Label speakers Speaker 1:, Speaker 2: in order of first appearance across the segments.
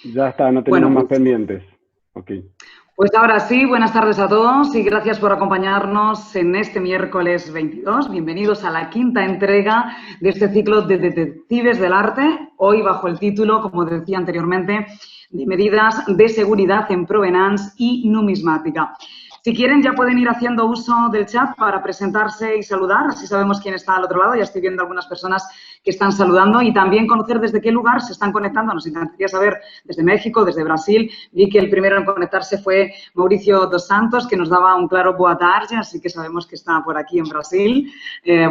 Speaker 1: Ya está, no tenemos
Speaker 2: Bueno,
Speaker 1: más
Speaker 2: pues,
Speaker 1: pendientes. Ok.
Speaker 2: pues ahora sí, buenas tardes a todos y gracias por acompañarnos en este miércoles 22. Bienvenidos a la quinta entrega de este ciclo de Detectives del Arte, hoy bajo el título, como decía anteriormente, de medidas de seguridad en provenance y numismática. Si quieren, ya pueden ir haciendo uso del chat para presentarse y saludar, así sabemos quién está al otro lado. Ya estoy viendo algunas personas que están saludando y también conocer desde qué lugar se están conectando. Nos encantaría saber desde México, desde Brasil. Vi que el primero en conectarse fue Mauricio dos Santos, que nos daba un claro boa tarde, así que sabemos que está por aquí en Brasil.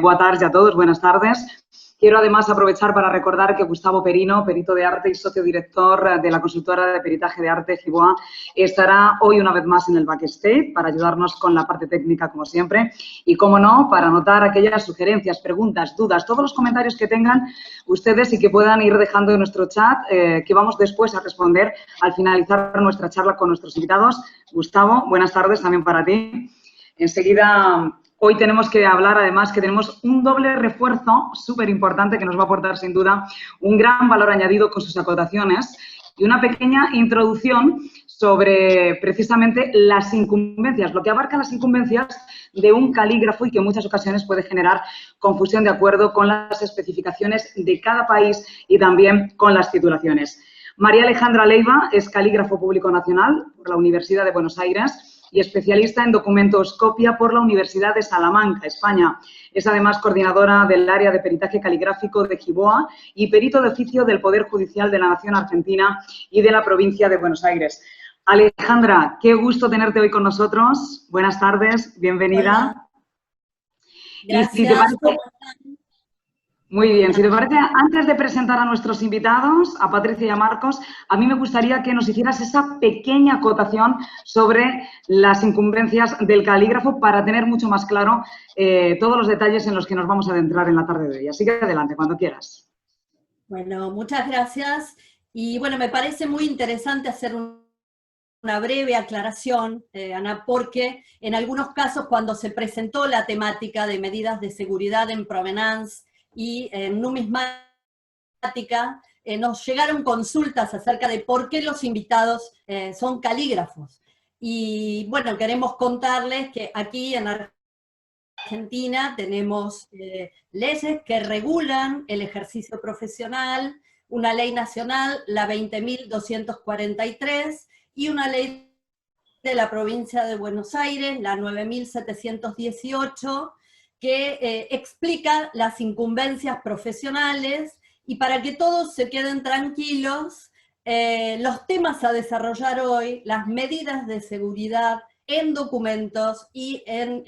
Speaker 2: Boa tarde a todos, buenas tardes. Quiero además aprovechar para recordar que Gustavo Perino, perito de arte y socio director de la consultora de peritaje de arte Giboa, estará hoy una vez más en el backstage para ayudarnos con la parte técnica, como siempre. Y, como no, para anotar aquellas sugerencias, preguntas, dudas, todos los comentarios que tengan ustedes y que puedan ir dejando en nuestro chat, que vamos después a responder al finalizar nuestra charla con nuestros invitados. Gustavo, buenas tardes también para ti. Enseguida, hoy tenemos que hablar, además, que tenemos un doble refuerzo súper importante que nos va a aportar, sin duda, un gran valor añadido con sus acotaciones y una pequeña introducción sobre, precisamente, las incumbencias, lo que abarca las incumbencias de un calígrafo y que en muchas ocasiones puede generar confusión de acuerdo con las especificaciones de cada país y también con las titulaciones. María Alejandra Leiva es calígrafo público nacional por la Universidad de Buenos Aires y especialista en documentoscopia por la Universidad de Salamanca, España. Es además coordinadora del área de peritaje caligráfico de Giboa y perito de oficio del Poder Judicial de la Nación Argentina y de la provincia de Buenos Aires. Alejandra, qué gusto tenerte hoy con nosotros. Buenas tardes, bienvenida.
Speaker 3: Hola,
Speaker 2: Y si te
Speaker 3: gracias.
Speaker 2: parece, muy bien, si te parece, antes de presentar a nuestros invitados, a Patricia y a Marcos, a mí me gustaría que nos hicieras esa pequeña acotación sobre las incumbencias del calígrafo para tener mucho más claro todos los detalles en los que nos vamos a adentrar en la tarde de hoy. Así que adelante, cuando quieras.
Speaker 3: Bueno, muchas gracias. Y bueno, me parece muy interesante hacer una breve aclaración, Ana, porque en algunos casos cuando se presentó la temática de medidas de seguridad en provenance y en numismática, nos llegaron consultas acerca de por qué los invitados son calígrafos. Y bueno, queremos contarles que aquí en Argentina tenemos leyes que regulan el ejercicio profesional, una ley nacional, la 20.243, y una ley de la provincia de Buenos Aires, la 9.718, que explica las incumbencias profesionales, y para que todos se queden tranquilos, los temas a desarrollar hoy, las medidas de seguridad en documentos y en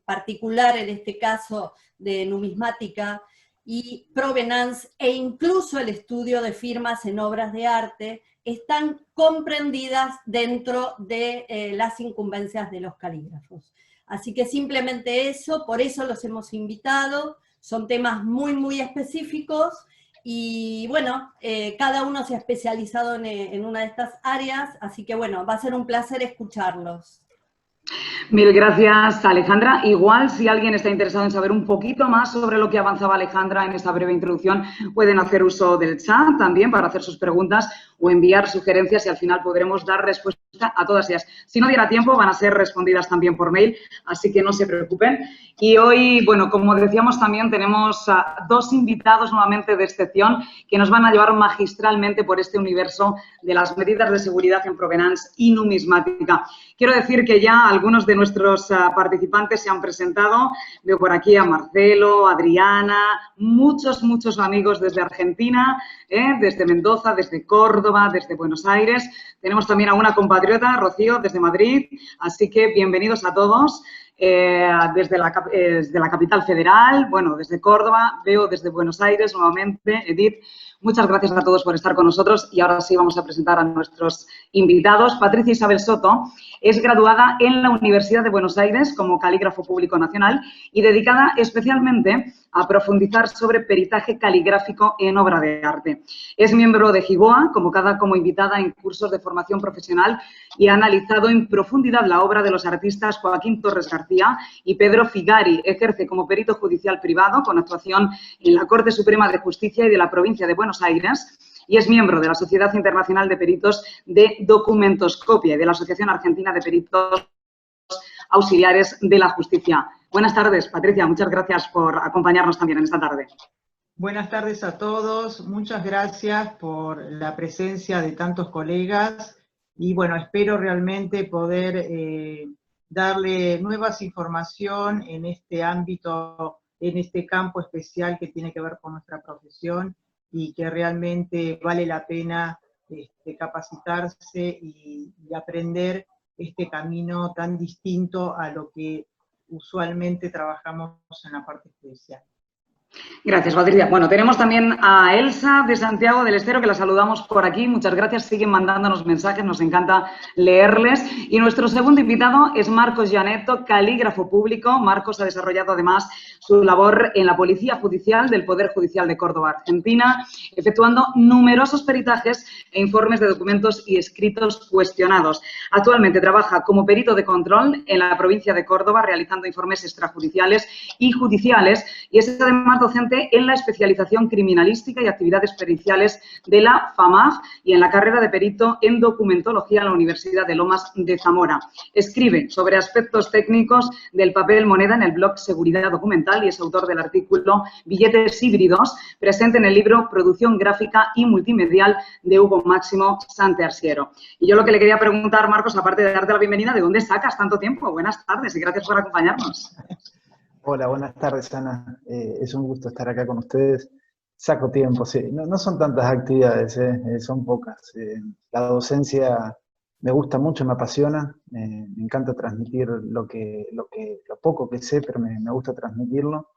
Speaker 3: particular en este caso de numismática y provenance e incluso el estudio de firmas en obras de arte, están comprendidas dentro de las incumbencias de los calígrafos. Así que simplemente eso, por eso los hemos invitado, son temas muy, muy específicos y bueno, cada uno se ha especializado en una de estas áreas, así que bueno, va a ser un placer escucharlos.
Speaker 2: Mil gracias, Alejandra. Igual, si alguien está interesado en saber un poquito más sobre lo que avanzaba Alejandra en esta breve introducción, pueden hacer uso del chat también para hacer sus preguntas o enviar sugerencias y al final podremos dar respuesta a todas ellas. Si no diera tiempo, van a ser respondidas también por mail, así que no se preocupen. Y hoy, bueno, como decíamos, también tenemos a dos invitados nuevamente de excepción que nos van a llevar magistralmente por este universo de las medidas de seguridad en provenance y numismática. Quiero decir que ya algunos de nuestros participantes se han presentado. Veo por aquí a Marcelo, Adriana, muchos amigos desde Argentina, desde Mendoza, desde Córdoba, desde Buenos Aires. Tenemos también a una compatriota, Rocío, desde Madrid. Así que bienvenidos a todos. Desde la capital federal, bueno, desde Córdoba, veo desde Buenos Aires nuevamente, Edith. Muchas gracias a todos por estar con nosotros y ahora sí vamos a presentar a nuestros invitados. Patricia Isabel Soto es graduada en la Universidad de Buenos Aires como calígrafo público nacional y dedicada especialmente a profundizar sobre peritaje caligráfico en obra de arte. Es miembro de Giboa, convocada como invitada en cursos de formación profesional y ha analizado en profundidad la obra de los artistas Joaquín Torres García y Pedro Figari. Ejerce como perito judicial privado con actuación en la Corte Suprema de Justicia y de la provincia de Buenos Aires. y es miembro de la Sociedad Internacional de Peritos de Documentoscopia y de la Asociación Argentina de Peritos Auxiliares de la Justicia. Buenas tardes, Patricia. Muchas gracias por acompañarnos también en esta tarde.
Speaker 4: Buenas tardes a todos. Muchas gracias por la presencia de tantos colegas y bueno, espero realmente poder darle nuevas información en este ámbito, en este campo especial que tiene que ver con nuestra profesión y que realmente vale la pena capacitarse y aprender este camino tan distinto a lo que usualmente trabajamos en la parte judicial.
Speaker 2: Gracias, Patricia. Bueno, tenemos también a Elsa de Santiago del Estero, que la saludamos por aquí. Muchas gracias. Siguen mandándonos mensajes, nos encanta leerles. Y nuestro segundo invitado es Marcos Gianetto, calígrafo público. Marcos ha desarrollado además su labor en la Policía Judicial del Poder Judicial de Córdoba, Argentina, efectuando numerosos peritajes e informes de documentos y escritos cuestionados. Actualmente trabaja como perito de control en la provincia de Córdoba, realizando informes extrajudiciales y judiciales, y es además docente en la especialización criminalística y actividades periciales de la FAMAG y en la carrera de perito en documentología en la Universidad de Lomas de Zamora. Escribe sobre aspectos técnicos del papel moneda en el blog Seguridad Documental y es autor del artículo Billetes híbridos, presente en el libro Producción Gráfica y Multimedial de Hugo Máximo Santersiero. Y yo lo que le quería preguntar, Marcos, aparte de darte la bienvenida, ¿de dónde sacas tanto tiempo? Buenas tardes y gracias por acompañarnos.
Speaker 5: Hola, buenas tardes, Ana. Es un gusto estar acá con ustedes. Saco tiempo, sí. No son tantas actividades, son pocas. La docencia me gusta mucho, me apasiona. Me encanta transmitir lo poco que sé, pero me gusta transmitirlo.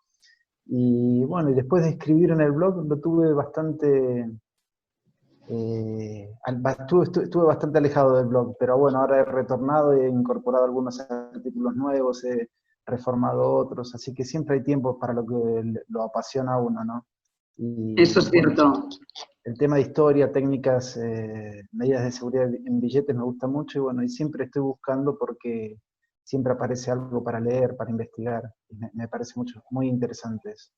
Speaker 5: Y bueno, y después de escribir en el blog, lo tuve bastante... estuve bastante alejado del blog, pero bueno, ahora he retornado y he incorporado algunos artículos nuevos, reformado otros, así que siempre hay tiempo para lo que lo apasiona a uno, ¿no? Y,
Speaker 2: eso es cierto.
Speaker 5: El tema de historia, técnicas, medidas de seguridad en billetes me gusta mucho y bueno, y siempre estoy buscando porque siempre aparece algo para leer, para investigar, me parece muy interesante eso.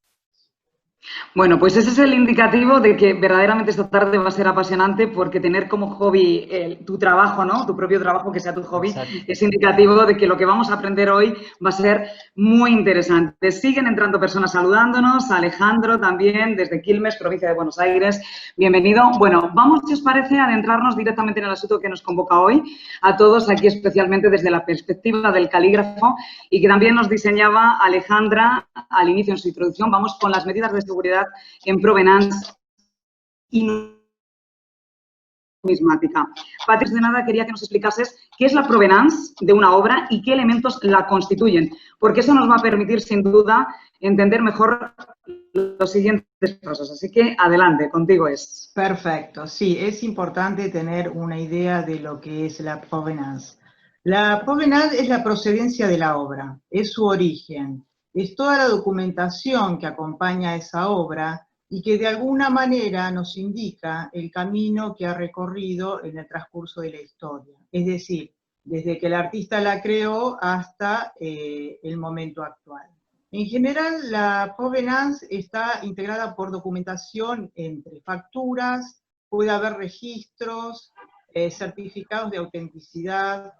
Speaker 2: Bueno, pues ese es el indicativo de que verdaderamente esta tarde va a ser apasionante porque tener como hobby tu trabajo, ¿no? Tu propio trabajo, que sea tu hobby, exacto, es indicativo de que lo que vamos a aprender hoy va a ser muy interesante. Siguen entrando personas saludándonos, Alejandro también, desde Quilmes, provincia de Buenos Aires. Bienvenido. Bueno, vamos, si os parece, a adentrarnos directamente en el asunto que nos convoca hoy, a todos aquí especialmente desde la perspectiva del calígrafo y que también nos diseñaba Alejandra al inicio en su introducción. Vamos con las medidas de seguridad en provenance y numismática. Patricia, de nada, quería que nos explicases qué es la provenance de una obra y qué elementos la constituyen, porque eso nos va a permitir, sin duda, entender mejor los siguientes pasos. Así que, adelante, contigo es.
Speaker 4: Perfecto, sí, es importante tener una idea de lo que es la provenance. La provenance es la procedencia de la obra, es su origen. Es toda la documentación que acompaña a esa obra y que de alguna manera nos indica el camino que ha recorrido en el transcurso de la historia. Es decir, desde que el artista la creó hasta el momento actual. En general, la provenance está integrada por documentación entre facturas, puede haber registros, certificados de autenticidad,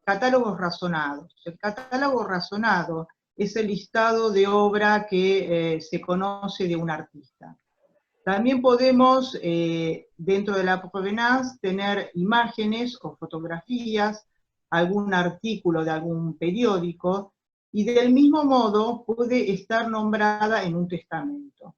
Speaker 4: catálogos razonados. El catálogo razonado es el listado de obra que se conoce de un artista. También podemos, dentro de la provenance, tener imágenes o fotografías, algún artículo de algún periódico, y del mismo modo puede estar nombrada en un testamento.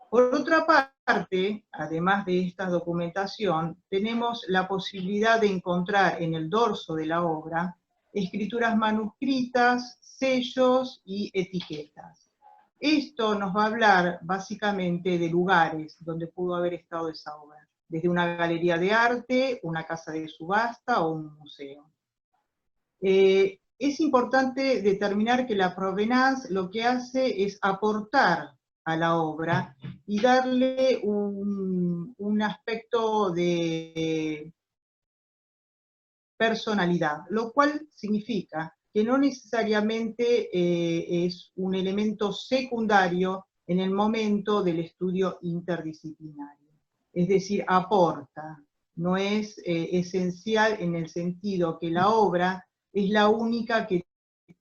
Speaker 4: Por otra parte, además de esta documentación, tenemos la posibilidad de encontrar en el dorso de la obra escrituras manuscritas, sellos y etiquetas. Esto nos va a hablar básicamente de lugares donde pudo haber estado esa obra, desde una galería de arte, una casa de subasta o un museo. Es importante determinar que la provenance lo que hace es aportar a la obra y darle un aspecto de personalidad, lo cual significa que no necesariamente es un elemento secundario en el momento del estudio interdisciplinario. es decir, aporta, no es esencial en el sentido que la obra es la única que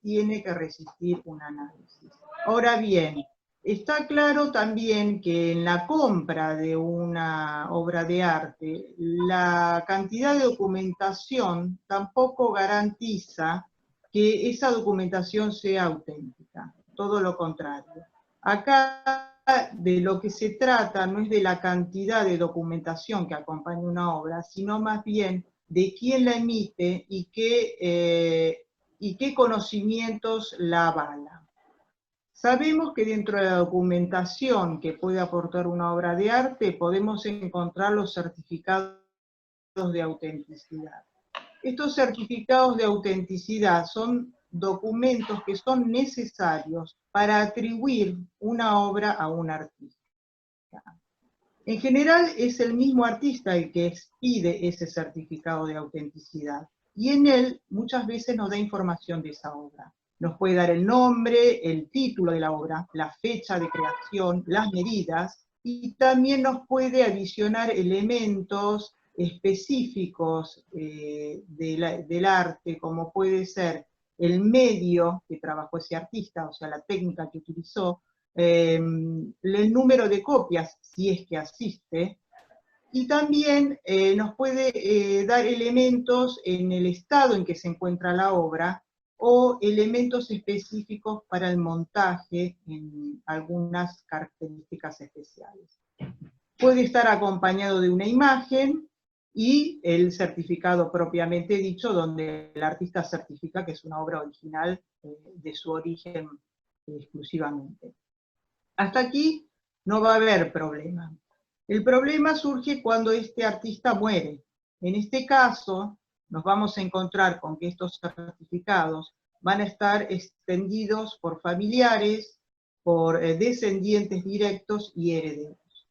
Speaker 4: tiene que resistir un análisis. Ahora bien, está claro también que en la compra de una obra de arte, la cantidad de documentación tampoco garantiza que esa documentación sea auténtica, todo lo contrario. Acá de lo que se trata no es de la cantidad de documentación que acompaña una obra, sino más bien de quién la emite y qué conocimientos la avalan. Sabemos que dentro de la documentación que puede aportar una obra de arte podemos encontrar los certificados de autenticidad. Estos certificados de autenticidad son documentos que son necesarios para atribuir una obra a un artista. En general es el mismo artista el que expide ese certificado de autenticidad, y en él muchas veces nos da información de esa obra. Nos puede dar el nombre, el título de la obra, la fecha de creación, las medidas, y también nos puede adicionar elementos específicos del arte, como puede ser el medio que trabajó ese artista, o sea, la técnica que utilizó, el número de copias, si es que asiste, y también nos puede dar elementos en el estado en que se encuentra la obra, o elementos específicos para el montaje en algunas características especiales. Puede estar acompañado de una imagen y el certificado propiamente dicho, donde el artista certifica que es una obra original de su origen exclusivamente. Hasta aquí no va a haber problema. El problema surge cuando este artista muere. En este caso, nos vamos a encontrar con que estos certificados van a estar extendidos por familiares, por descendientes directos y herederos.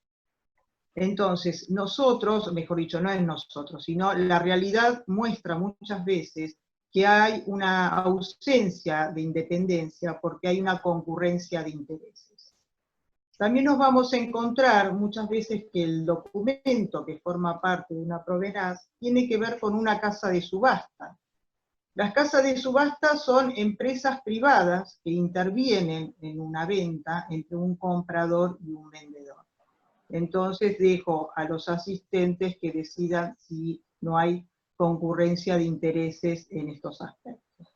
Speaker 4: Entonces, nosotros, mejor dicho, no es nosotros, sino la realidad muestra muchas veces que hay una ausencia de independencia porque hay una concurrencia de intereses. También nos vamos a encontrar muchas veces que el documento que forma parte de una provenance tiene que ver con una casa de subasta. Las casas de subasta son empresas privadas que intervienen en una venta entre un comprador y un vendedor. Entonces dejo a los asistentes que decidan si no hay concurrencia de intereses en estos aspectos.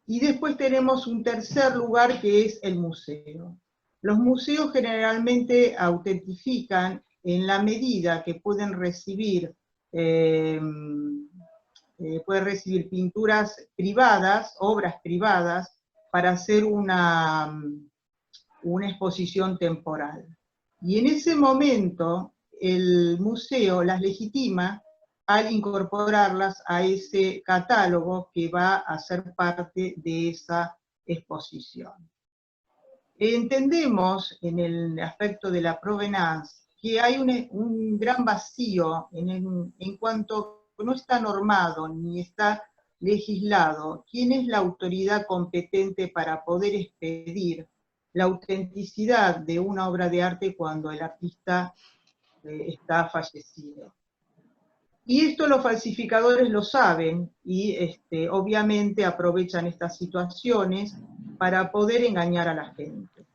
Speaker 4: Y después tenemos un tercer lugar que es el museo. Los museos generalmente autentifican en la medida que pueden recibir pinturas privadas, obras privadas, para hacer una exposición temporal. Y en ese momento el museo las legitima al incorporarlas a ese catálogo que va a ser parte de esa exposición. Entendemos en el aspecto de la provenance que hay un gran vacío en cuanto no está normado ni está legislado quién es la autoridad competente para poder expedir la autenticidad de una obra de arte cuando el artista está fallecido. Y esto los falsificadores lo saben y obviamente aprovechan estas situaciones para poder engañar a la gente.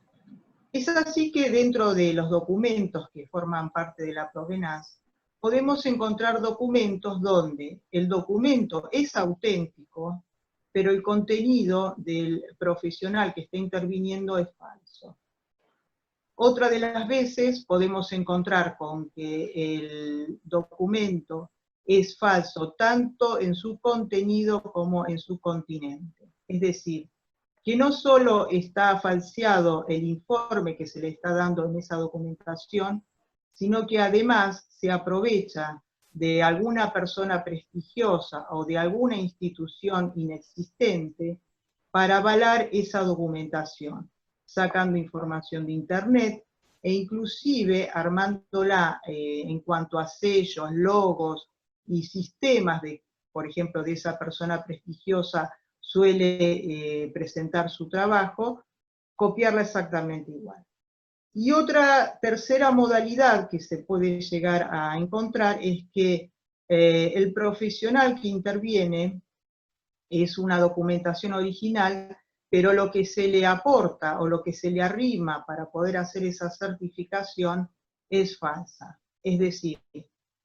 Speaker 4: Es así que dentro de los documentos que forman parte de la provenance, podemos encontrar documentos donde el documento es auténtico, pero el contenido del profesional que está interviniendo es falso. Otra de las veces podemos encontrar con que el documento es falso tanto en su contenido como en su continente. Es decir, que no solo está falseado el informe que se le está dando en esa documentación, sino que además se aprovecha de alguna persona prestigiosa o de alguna institución inexistente para avalar esa documentación, sacando información de internet e inclusive armándola en cuanto a sellos, logos y sistemas de, por ejemplo, de esa persona prestigiosa suele presentar su trabajo, copiarla exactamente igual. Y otra tercera modalidad que se puede llegar a encontrar es que el profesional que interviene es una documentación original, pero lo que se le aporta o lo que se le arrima para poder hacer esa certificación es falsa. Es decir,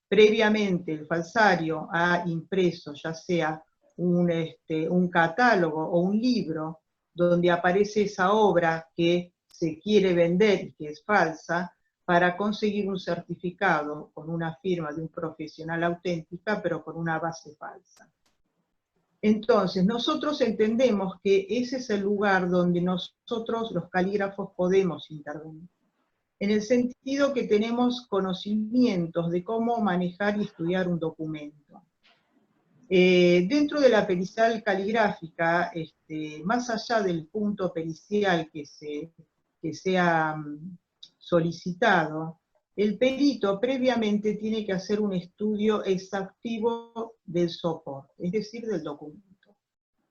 Speaker 4: previamente el falsario ha impreso ya sea un catálogo o un libro donde aparece esa obra que se quiere vender y que es falsa, para conseguir un certificado con una firma de un profesional auténtica, pero con una base falsa. Entonces, nosotros entendemos que ese es el lugar donde nosotros, los calígrafos, podemos intervenir, en el sentido que tenemos conocimientos de cómo manejar y estudiar un documento. Dentro de la pericial caligráfica, más allá del punto pericial que sea solicitado, el perito previamente tiene que hacer un estudio exhaustivo del soporte, es decir, del documento.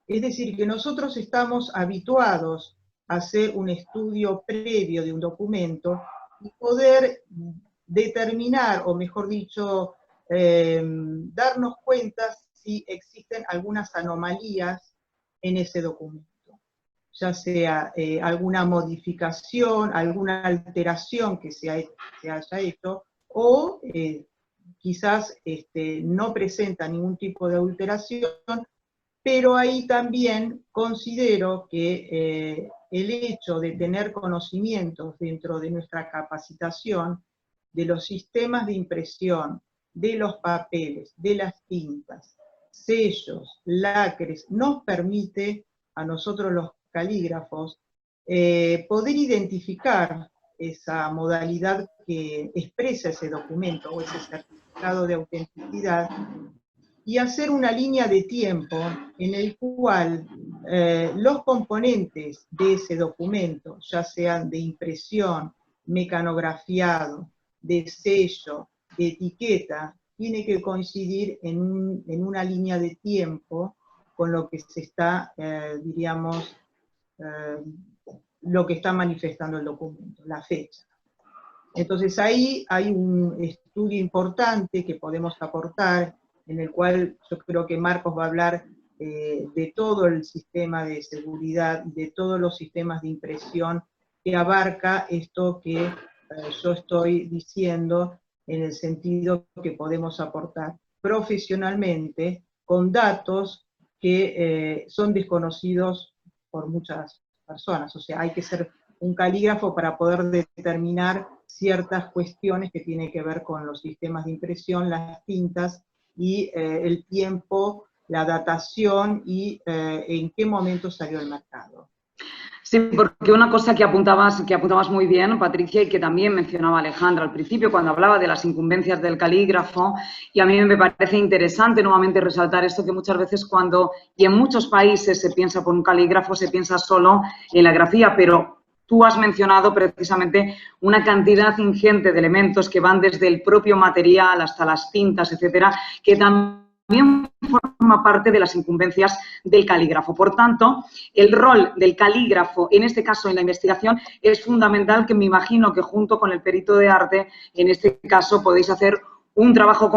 Speaker 4: Es decir, que nosotros estamos habituados a hacer un estudio previo de un documento y poder determinar, o mejor dicho, darnos cuenta si existen algunas anomalías en ese documento, ya sea alguna modificación, alguna alteración que se haya hecho, o quizás no presenta ningún tipo de alteración, pero ahí también considero que el hecho de tener conocimientos dentro de nuestra capacitación de los sistemas de impresión, de los papeles, de las tintas, sellos, lacres, nos permite a nosotros los calígrafos poder identificar esa modalidad que expresa ese documento o ese certificado de autenticidad y hacer una línea de tiempo en el cual los componentes de ese documento, ya sean de impresión, mecanografiado, de sello, de etiqueta, tiene que coincidir en una línea de tiempo con lo que se está, diríamos, lo que está manifestando el documento, la fecha. Entonces ahí hay un estudio importante que podemos aportar, en el cual yo creo que Marcos va a hablar de todo el sistema de seguridad, de todos los sistemas de impresión que abarca esto que yo estoy diciendo, en el sentido que podemos aportar profesionalmente con datos que son desconocidos por muchas personas. O sea, hay que ser un calígrafo para poder determinar ciertas cuestiones que tienen que ver con los sistemas de impresión, las tintas, y el tiempo, la datación y en qué momento salió al mercado.
Speaker 2: Sí, porque una cosa que apuntabas muy bien, Patricia, y que también mencionaba Alejandra al principio cuando hablaba de las incumbencias del calígrafo, y a mí me parece interesante nuevamente resaltar esto, que muchas veces y en muchos países se piensa por un calígrafo, se piensa solo en la grafía, pero tú has mencionado precisamente una cantidad ingente de elementos que van desde el propio material hasta las tintas, etcétera, que también forma parte de las incumbencias del calígrafo. Por tanto, el rol del calígrafo, en este caso en la investigación, es fundamental, que me imagino que junto con el perito de arte, en este caso, podéis hacer un trabajo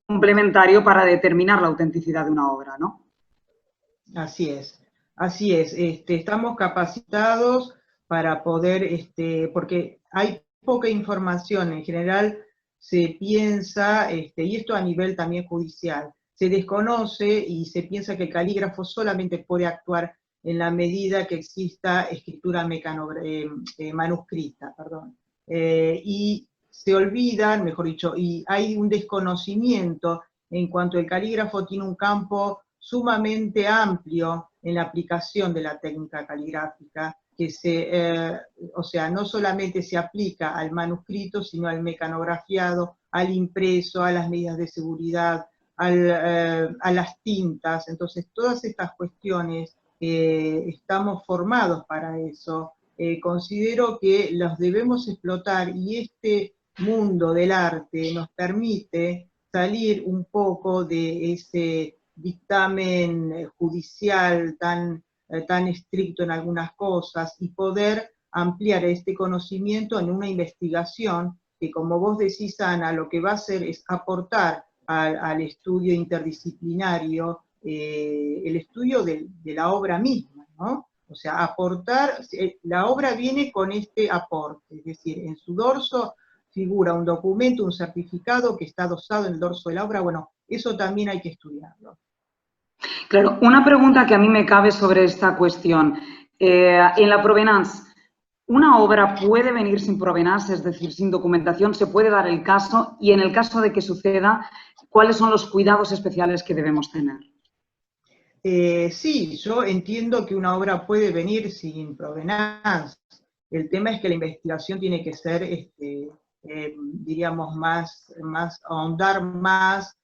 Speaker 2: complementario para determinar la autenticidad de una obra, ¿no?
Speaker 4: Así es, así es. Estamos capacitados para poder, porque hay poca información, en general se piensa, y esto a nivel también judicial, se desconoce y se piensa que el calígrafo solamente puede actuar en la medida que exista escritura manuscrita, perdón. Y se olvidan, mejor dicho, y hay un desconocimiento en cuanto el calígrafo tiene un campo sumamente amplio en la aplicación de la técnica caligráfica, que o sea, no solamente se aplica al manuscrito, sino al mecanografiado, al impreso, a las medidas de seguridad, a las tintas. Entonces, todas estas cuestiones, estamos formados para eso. Considero que los debemos explotar, y este mundo del arte nos permite salir un poco de ese dictamen judicial tan estricto en algunas cosas, y poder ampliar este conocimiento en una investigación que, como vos decís, Ana, lo que va a hacer es aportar al estudio interdisciplinario, el estudio de la obra misma, ¿no? O sea, aportar, la obra viene con este aporte, es decir, en su dorso figura un documento, un certificado que está adosado en el dorso de la obra. Bueno, eso también hay que estudiarlo.
Speaker 2: Claro, una pregunta que a mí me cabe sobre esta cuestión. En la provenance, ¿una obra puede venir sin provenance, es decir, sin documentación? ¿Se puede dar el caso? Y en el caso de que suceda, ¿cuáles son los cuidados especiales que debemos tener?
Speaker 4: Sí, yo entiendo que una obra puede venir sin provenance. El tema es que la investigación tiene que ser, diríamos, ahondar más,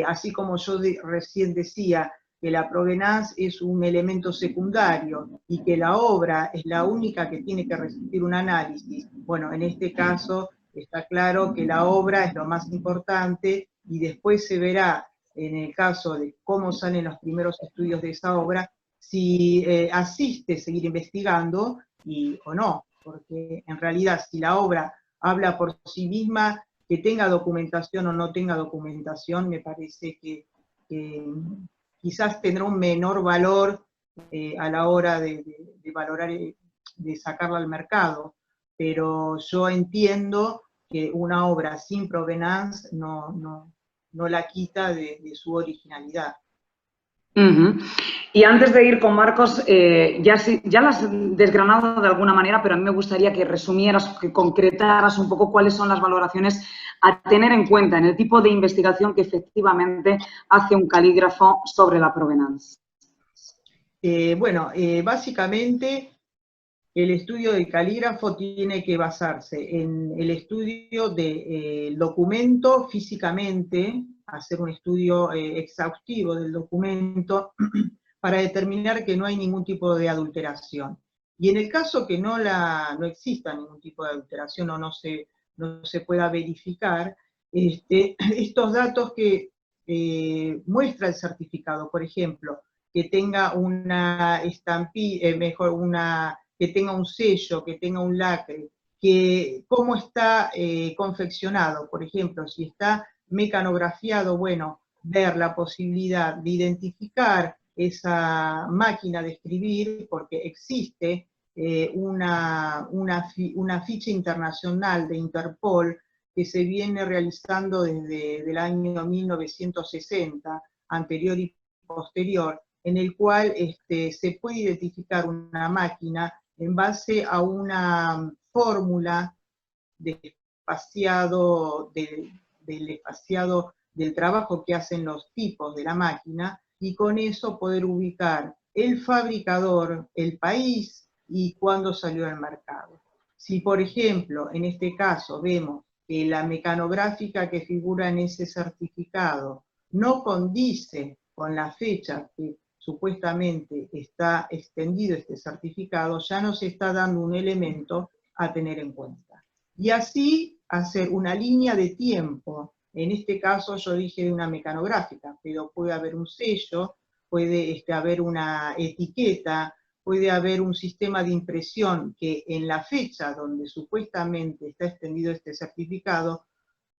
Speaker 4: así como yo recién decía, que la provenance es un elemento secundario y que la obra es la única que tiene que resistir un análisis. Bueno, en este caso está claro que la obra es lo más importante y después se verá, en el caso de cómo salen los primeros estudios de esa obra, si asiste seguir investigando o no, porque en realidad si la obra habla por sí misma, que tenga documentación o no tenga documentación, me parece que quizás tendrá un menor valor a la hora de valorar, de sacarla al mercado, pero yo entiendo que una obra sin provenance no la quita de su originalidad.
Speaker 2: Y antes de ir con Marcos, ya las has desgranado de alguna manera, pero a mí me gustaría que resumieras, que concretaras un poco cuáles son las valoraciones a tener en cuenta en el tipo de investigación que efectivamente hace un calígrafo sobre la provenance.
Speaker 4: Básicamente el estudio del calígrafo tiene que basarse en el estudio del documento físicamente, hacer un estudio exhaustivo del documento para determinar que no hay ningún tipo de adulteración. Y en el caso que no exista ningún tipo de adulteración o no se pueda verificar, estos datos que muestra el certificado, por ejemplo, que tenga una estampilla, que tenga un sello, que tenga un lacre, que cómo está confeccionado, por ejemplo, si está mecanografiado, bueno, ver la posibilidad de identificar esa máquina de escribir, porque existe una ficha internacional de Interpol que se viene realizando desde el año 1960, anterior y posterior, en el cual se puede identificar una máquina en base a una fórmula del espaciado del trabajo que hacen los tipos de la máquina, y con eso poder ubicar el fabricador, el país y cuándo salió al mercado. Si, por ejemplo, en este caso vemos que la mecanográfica que figura en ese certificado no condice con la fecha que supuestamente está extendido este certificado, ya nos está dando un elemento a tener en cuenta. Y así hacer una línea de tiempo. En este caso yo dije de una mecanográfica, pero puede haber un sello, puede haber una etiqueta, puede haber un sistema de impresión que en la fecha donde supuestamente está extendido este certificado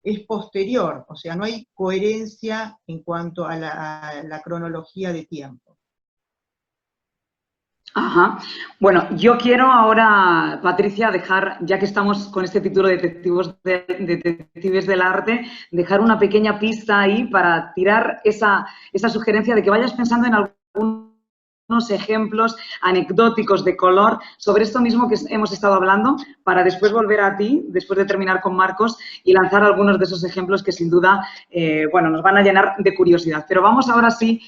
Speaker 4: es posterior, o sea, no hay coherencia en cuanto a la cronología de tiempo.
Speaker 2: Ajá. Bueno, yo quiero ahora, Patricia, dejar, ya que estamos con este título de Detectives del Arte, dejar una pequeña pista ahí para tirar esa sugerencia de que vayas pensando en algunos ejemplos anecdóticos de color sobre esto mismo que hemos estado hablando, para después volver a ti, después de terminar con Marcos, y lanzar algunos de esos ejemplos que sin duda, bueno, nos van a llenar de curiosidad. Pero vamos ahora sí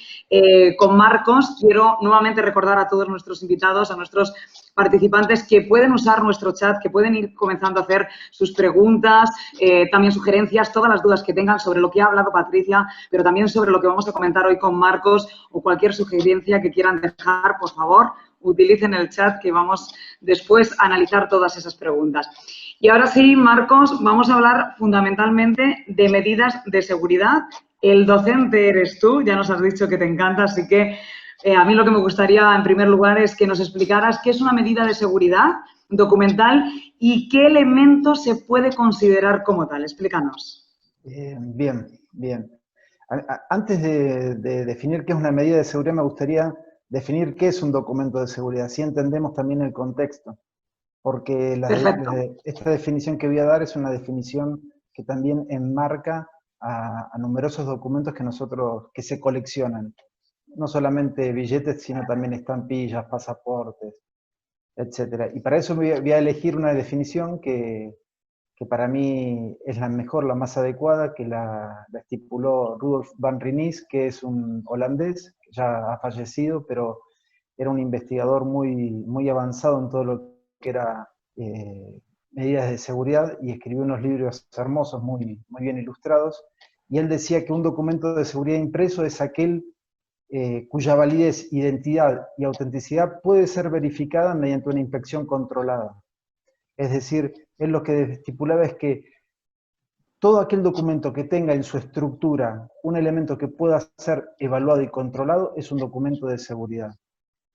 Speaker 2: con Marcos. Quiero nuevamente recordar a todos nuestros invitados, a nuestros participantes, que pueden usar nuestro chat, que pueden ir comenzando a hacer sus preguntas, también sugerencias, todas las dudas que tengan sobre lo que ha hablado Patricia, pero también sobre lo que vamos a comentar hoy con Marcos, o cualquier sugerencia que quieran dejar, por favor, utilicen el chat, que vamos después a analizar todas esas preguntas. Y ahora sí, Marcos, vamos a hablar fundamentalmente de medidas de seguridad. El docente eres tú, ya nos has dicho que te encanta, así que A mí lo que me gustaría, en primer lugar, es que nos explicaras qué es una medida de seguridad documental y qué elemento se puede considerar como tal. Explícanos.
Speaker 5: Bien, bien. Antes de definir qué es una medida de seguridad, me gustaría definir qué es un documento de seguridad, si entendemos también el contexto, porque
Speaker 2: Perfecto.
Speaker 5: esta definición que voy a dar es una definición que también enmarca a numerosos documentos que se coleccionan, no solamente billetes, sino también estampillas, pasaportes, etc. Y para eso voy a elegir una definición que para mí es la mejor, la más adecuada, que la estipuló Rudolf van Ries, que es un holandés, que ya ha fallecido, pero era un investigador muy avanzado en todo lo que era medidas de seguridad, y escribió unos libros hermosos, muy bien ilustrados, y él decía que un documento de seguridad impreso es aquel cuya validez, identidad y autenticidad puede ser verificada mediante una inspección controlada. Es decir, él lo que estipulaba es que todo aquel documento que tenga en su estructura un elemento que pueda ser evaluado y controlado es un documento de seguridad.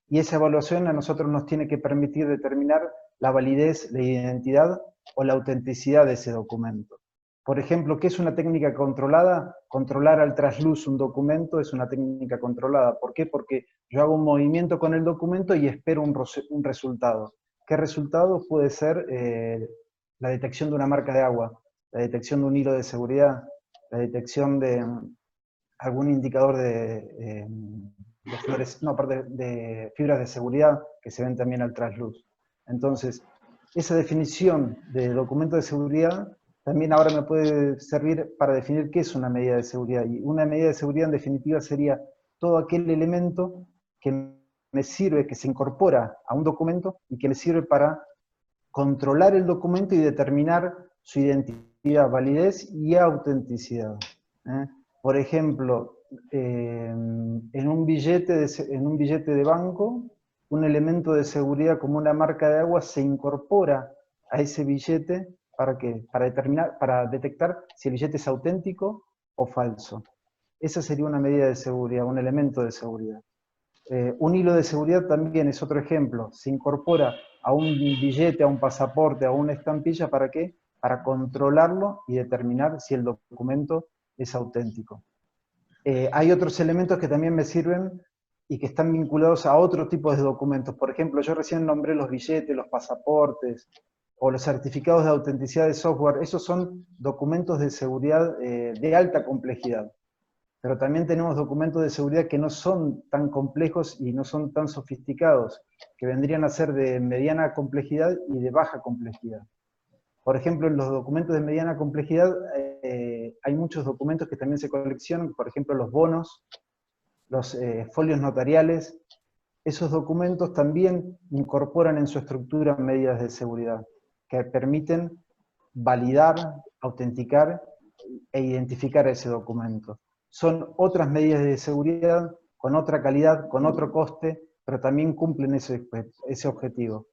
Speaker 5: Y esa evaluación a nosotros nos tiene que permitir determinar la validez, la identidad o la autenticidad de ese documento. Por ejemplo, ¿qué es una técnica controlada? Controlar al trasluz un documento es una técnica controlada. ¿Por qué? Porque yo hago un movimiento con el documento y espero un resultado. ¿Qué resultado? Puede ser la detección de una marca de agua, la detección de un hilo de seguridad, la detección de algún indicador de fibras de seguridad que se ven también al trasluz. Entonces, esa definición de documento de seguridad también ahora me puede servir para definir qué es una medida de seguridad. Y una medida de seguridad, en definitiva, sería todo aquel elemento que me sirve, que se incorpora a un documento y que me sirve para controlar el documento y determinar su identidad, validez y autenticidad. Por ejemplo, en un billete de banco, un elemento de seguridad como una marca de agua se incorpora a ese billete para detectar si el billete es auténtico o falso. Esa sería una medida de seguridad, un elemento de seguridad. Un hilo de seguridad también es otro ejemplo. Se incorpora a un billete, a un pasaporte, a una estampilla, ¿para qué? Para controlarlo y determinar si el documento es auténtico. Hay otros elementos que también me sirven y que están vinculados a otro tipo de documentos. Por ejemplo, yo recién nombré los billetes, los pasaportes, o los certificados de autenticidad de software. Esos son documentos de seguridad de alta complejidad. Pero también tenemos documentos de seguridad que no son tan complejos y no son tan sofisticados, que vendrían a ser de mediana complejidad y de baja complejidad. Por ejemplo, en los documentos de mediana complejidad hay muchos documentos que también se coleccionan, por ejemplo, los bonos, los folios notariales. Esos documentos también incorporan en su estructura medidas de seguridad que permiten validar, autenticar e identificar ese documento. Son otras medidas de seguridad con otra calidad, con otro coste, pero también cumplen ese objetivo.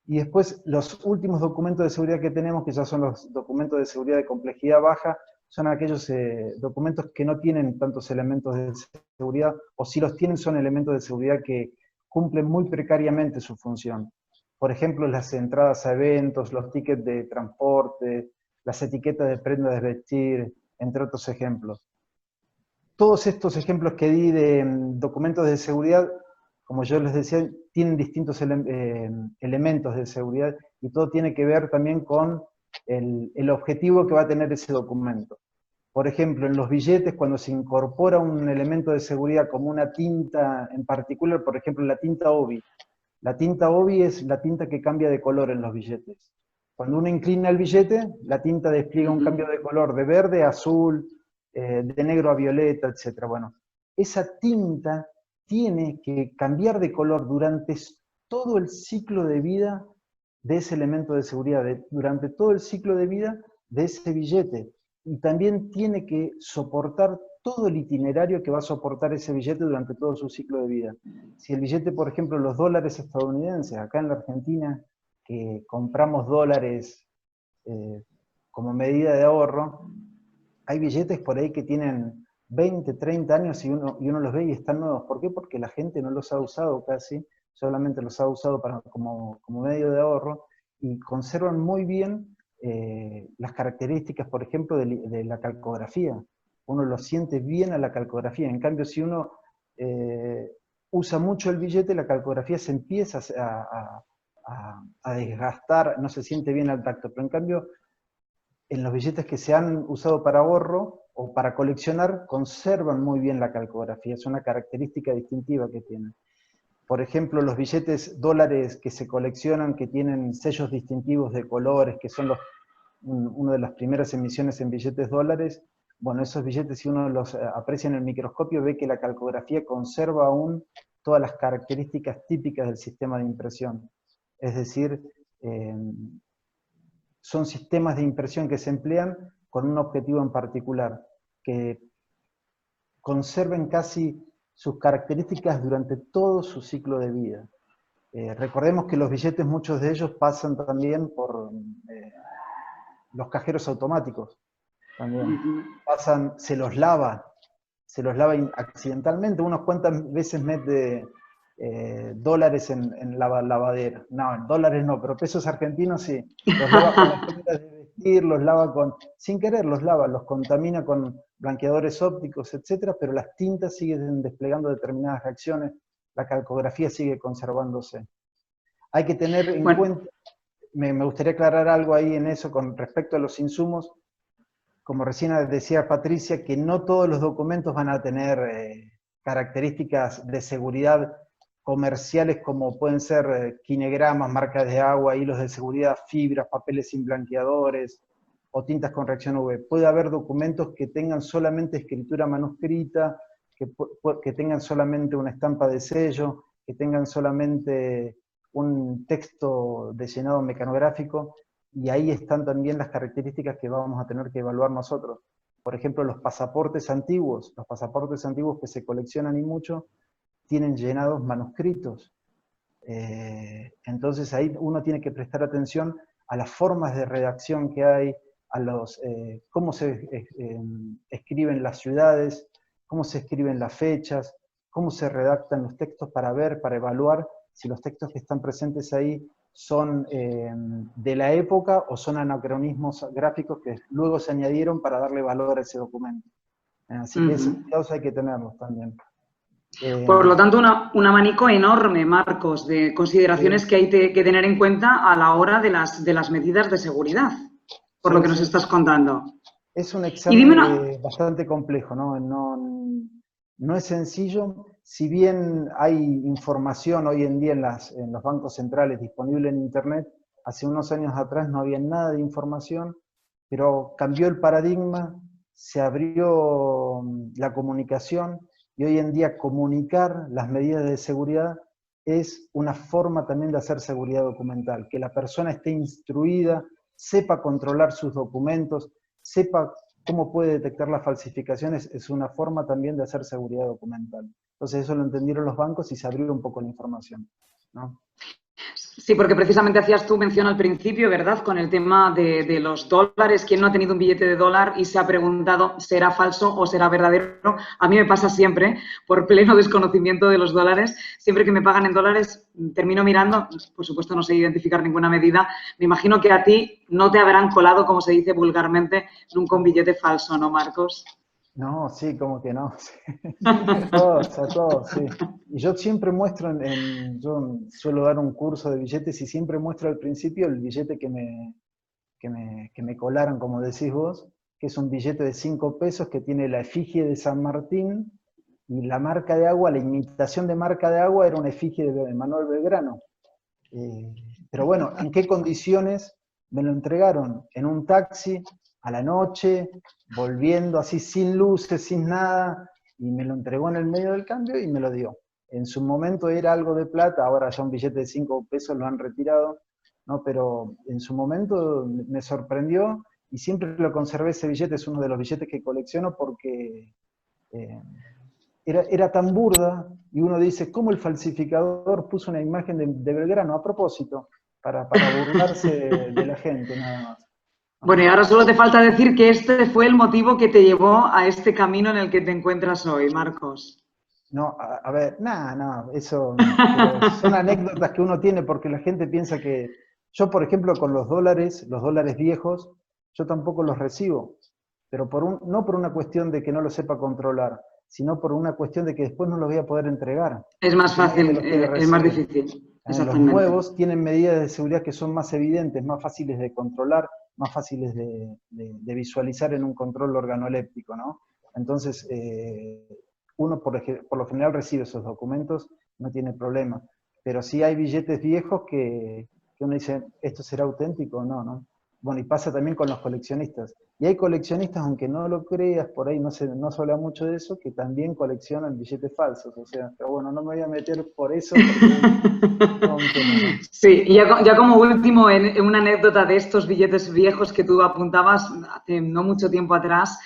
Speaker 5: Y después los últimos documentos de seguridad que tenemos, que ya son los documentos de seguridad de complejidad baja, son aquellos documentos que no tienen tantos elementos de seguridad, o si los tienen son elementos de seguridad que cumplen muy precariamente su función. Por ejemplo, las entradas a eventos, los tickets de transporte, las etiquetas de prendas de vestir, entre otros ejemplos. Todos estos ejemplos que di de documentos de seguridad, como yo les decía, tienen distintos elementos de seguridad y todo tiene que ver también con el objetivo que va a tener ese documento. Por ejemplo, en los billetes, cuando se incorpora un elemento de seguridad como una tinta en particular, por ejemplo, la tinta OBI. La tinta OBI es la tinta que cambia de color en los billetes. Cuando uno inclina el billete, la tinta despliega un cambio de color de verde a azul, de negro a violeta, etc. Bueno, esa tinta tiene que cambiar de color durante todo el ciclo de vida de ese elemento de seguridad, durante todo el ciclo de vida de ese billete. Y también tiene que soportar todo el itinerario que va a soportar ese billete durante todo su ciclo de vida. Si el billete, por ejemplo, los dólares estadounidenses, acá en la Argentina, que compramos dólares como medida de ahorro, hay billetes por ahí que tienen 20, 30 años y uno los ve y están nuevos. ¿Por qué? Porque la gente no los ha usado casi, solamente los ha usado como medio de ahorro, y conservan muy bien las características, por ejemplo, de la calcografía. Uno lo siente bien a la calcografía. En cambio, si uno usa mucho el billete, la calcografía se empieza a desgastar, no se siente bien al tacto. Pero en cambio, en los billetes que se han usado para ahorro o para coleccionar, conservan muy bien la calcografía. Es una característica distintiva que tienen. Por ejemplo, los billetes dólares que se coleccionan, que tienen sellos distintivos de colores, que son una de las primeras emisiones en billetes dólares, bueno, esos billetes, si uno los aprecia en el microscopio, ve que la calcografía conserva aún todas las características típicas del sistema de impresión. Es decir, son sistemas de impresión que se emplean con un objetivo en particular, que conserven casi sus características durante todo su ciclo de vida. Recordemos que los billetes, muchos de ellos pasan también por los cajeros automáticos. También se los lava accidentalmente. Unos cuantas veces mete dólares en la lavadera. No, dólares no, pero pesos argentinos sí. Los lava con las prendas de vestir, los lava sin querer los lava, los contamina con blanqueadores ópticos, etcétera, pero las tintas siguen desplegando determinadas reacciones, la calcografía sigue conservándose. Hay que tener en cuenta, me gustaría aclarar algo ahí en eso con respecto a los insumos. Como recién decía Patricia, que no todos los documentos van a tener características de seguridad comerciales como pueden ser kinegramas, marcas de agua, hilos de seguridad, fibras, papeles sin blanqueadores o tintas con reacción UV. Puede haber documentos que tengan solamente escritura manuscrita, que tengan solamente una estampa de sello, que tengan solamente un texto de llenado mecanográfico, y ahí están también las características que vamos a tener que evaluar nosotros. Por ejemplo, los pasaportes antiguos que se coleccionan y mucho, tienen llenados manuscritos. Entonces ahí uno tiene que prestar atención a las formas de redacción que hay, a cómo se escriben las ciudades, cómo se escriben las fechas, cómo se redactan los textos para evaluar si los textos que están presentes ahí son de la época o son anacronismos gráficos que luego se añadieron para darle valor a ese documento. Así que esos cuidados hay que tenerlos también.
Speaker 2: Por lo tanto, un abanico enorme, Marcos, de consideraciones que hay que tener en cuenta a la hora de las medidas de seguridad, por lo que nos estás contando.
Speaker 5: Es un examen bastante complejo, ¿no? No es sencillo. Si bien hay información hoy en día en los bancos centrales disponible en Internet, hace unos años atrás no había nada de información, pero cambió el paradigma, se abrió la comunicación, y hoy en día comunicar las medidas de seguridad es una forma también de hacer seguridad documental, que la persona esté instruida, sepa controlar sus documentos, sepa cómo puede detectar las falsificaciones, es una forma también de hacer seguridad documental. Entonces eso lo entendieron los bancos y se abrió un poco la información, ¿no?
Speaker 2: Sí, porque precisamente hacías tú mención al principio, ¿verdad?, con el tema de los dólares. ¿Quién no ha tenido un billete de dólar y se ha preguntado, ¿será falso o será verdadero? A mí me pasa siempre, por pleno desconocimiento de los dólares. Siempre que me pagan en dólares, termino mirando, por supuesto no sé identificar ninguna medida. Me imagino que a ti no te habrán colado, como se dice vulgarmente, nunca un billete falso, ¿no, Marcos?
Speaker 5: No, sí, como que no. Sí. A todos, sí. Y yo siempre muestro, yo suelo dar un curso de billetes y siempre muestro al principio el billete que me colaron, como decís vos, que es un billete de 5 pesos que tiene la efigie de San Martín y la marca de agua, la imitación de marca de agua era una efigie de Manuel Belgrano. Pero bueno, ¿en qué condiciones me lo entregaron? En un taxi, a la noche, volviendo así sin luces, sin nada, y me lo entregó en el medio del cambio y me lo dio. En su momento era algo de plata, ahora ya un billete de 5 pesos lo han retirado, ¿no? Pero en su momento me sorprendió y siempre lo conservé ese billete, es uno de los billetes que colecciono porque era tan burda, y uno dice, ¿cómo el falsificador puso una imagen de Belgrano a propósito? Para burlarse de la gente, nada más.
Speaker 2: Bueno, y ahora solo te falta decir que este fue el motivo que te llevó a este camino en el que te encuentras hoy, Marcos.
Speaker 5: No, a ver, nada, no, eso pero son anécdotas que uno tiene porque la gente piensa que, yo por ejemplo con los dólares viejos, yo tampoco los recibo, pero no por una cuestión de que no los sepa controlar, sino por una cuestión de que después no los voy a poder entregar.
Speaker 2: Es más
Speaker 5: Porque nadie me
Speaker 2: fácil,
Speaker 5: los quiere
Speaker 2: es más
Speaker 5: recibir.
Speaker 2: difícil.
Speaker 5: Los
Speaker 2: Exactamente.
Speaker 5: nuevos tienen medidas de seguridad que son más evidentes, más fáciles de controlar, más fáciles de visualizar en un control organoléptico, ¿no? Entonces, uno por lo general recibe esos documentos, no tiene problema. Pero sí hay billetes viejos que uno dice, ¿esto será auténtico? No, ¿no? Bueno, y pasa también con los coleccionistas. Y hay coleccionistas, aunque no lo creas, por ahí no se habla mucho de eso, que también coleccionan billetes falsos. O sea, pero bueno, no me voy a meter por eso.
Speaker 2: Sí, y ya como último, en una anécdota de estos billetes viejos que tú apuntabas hace no mucho tiempo atrás,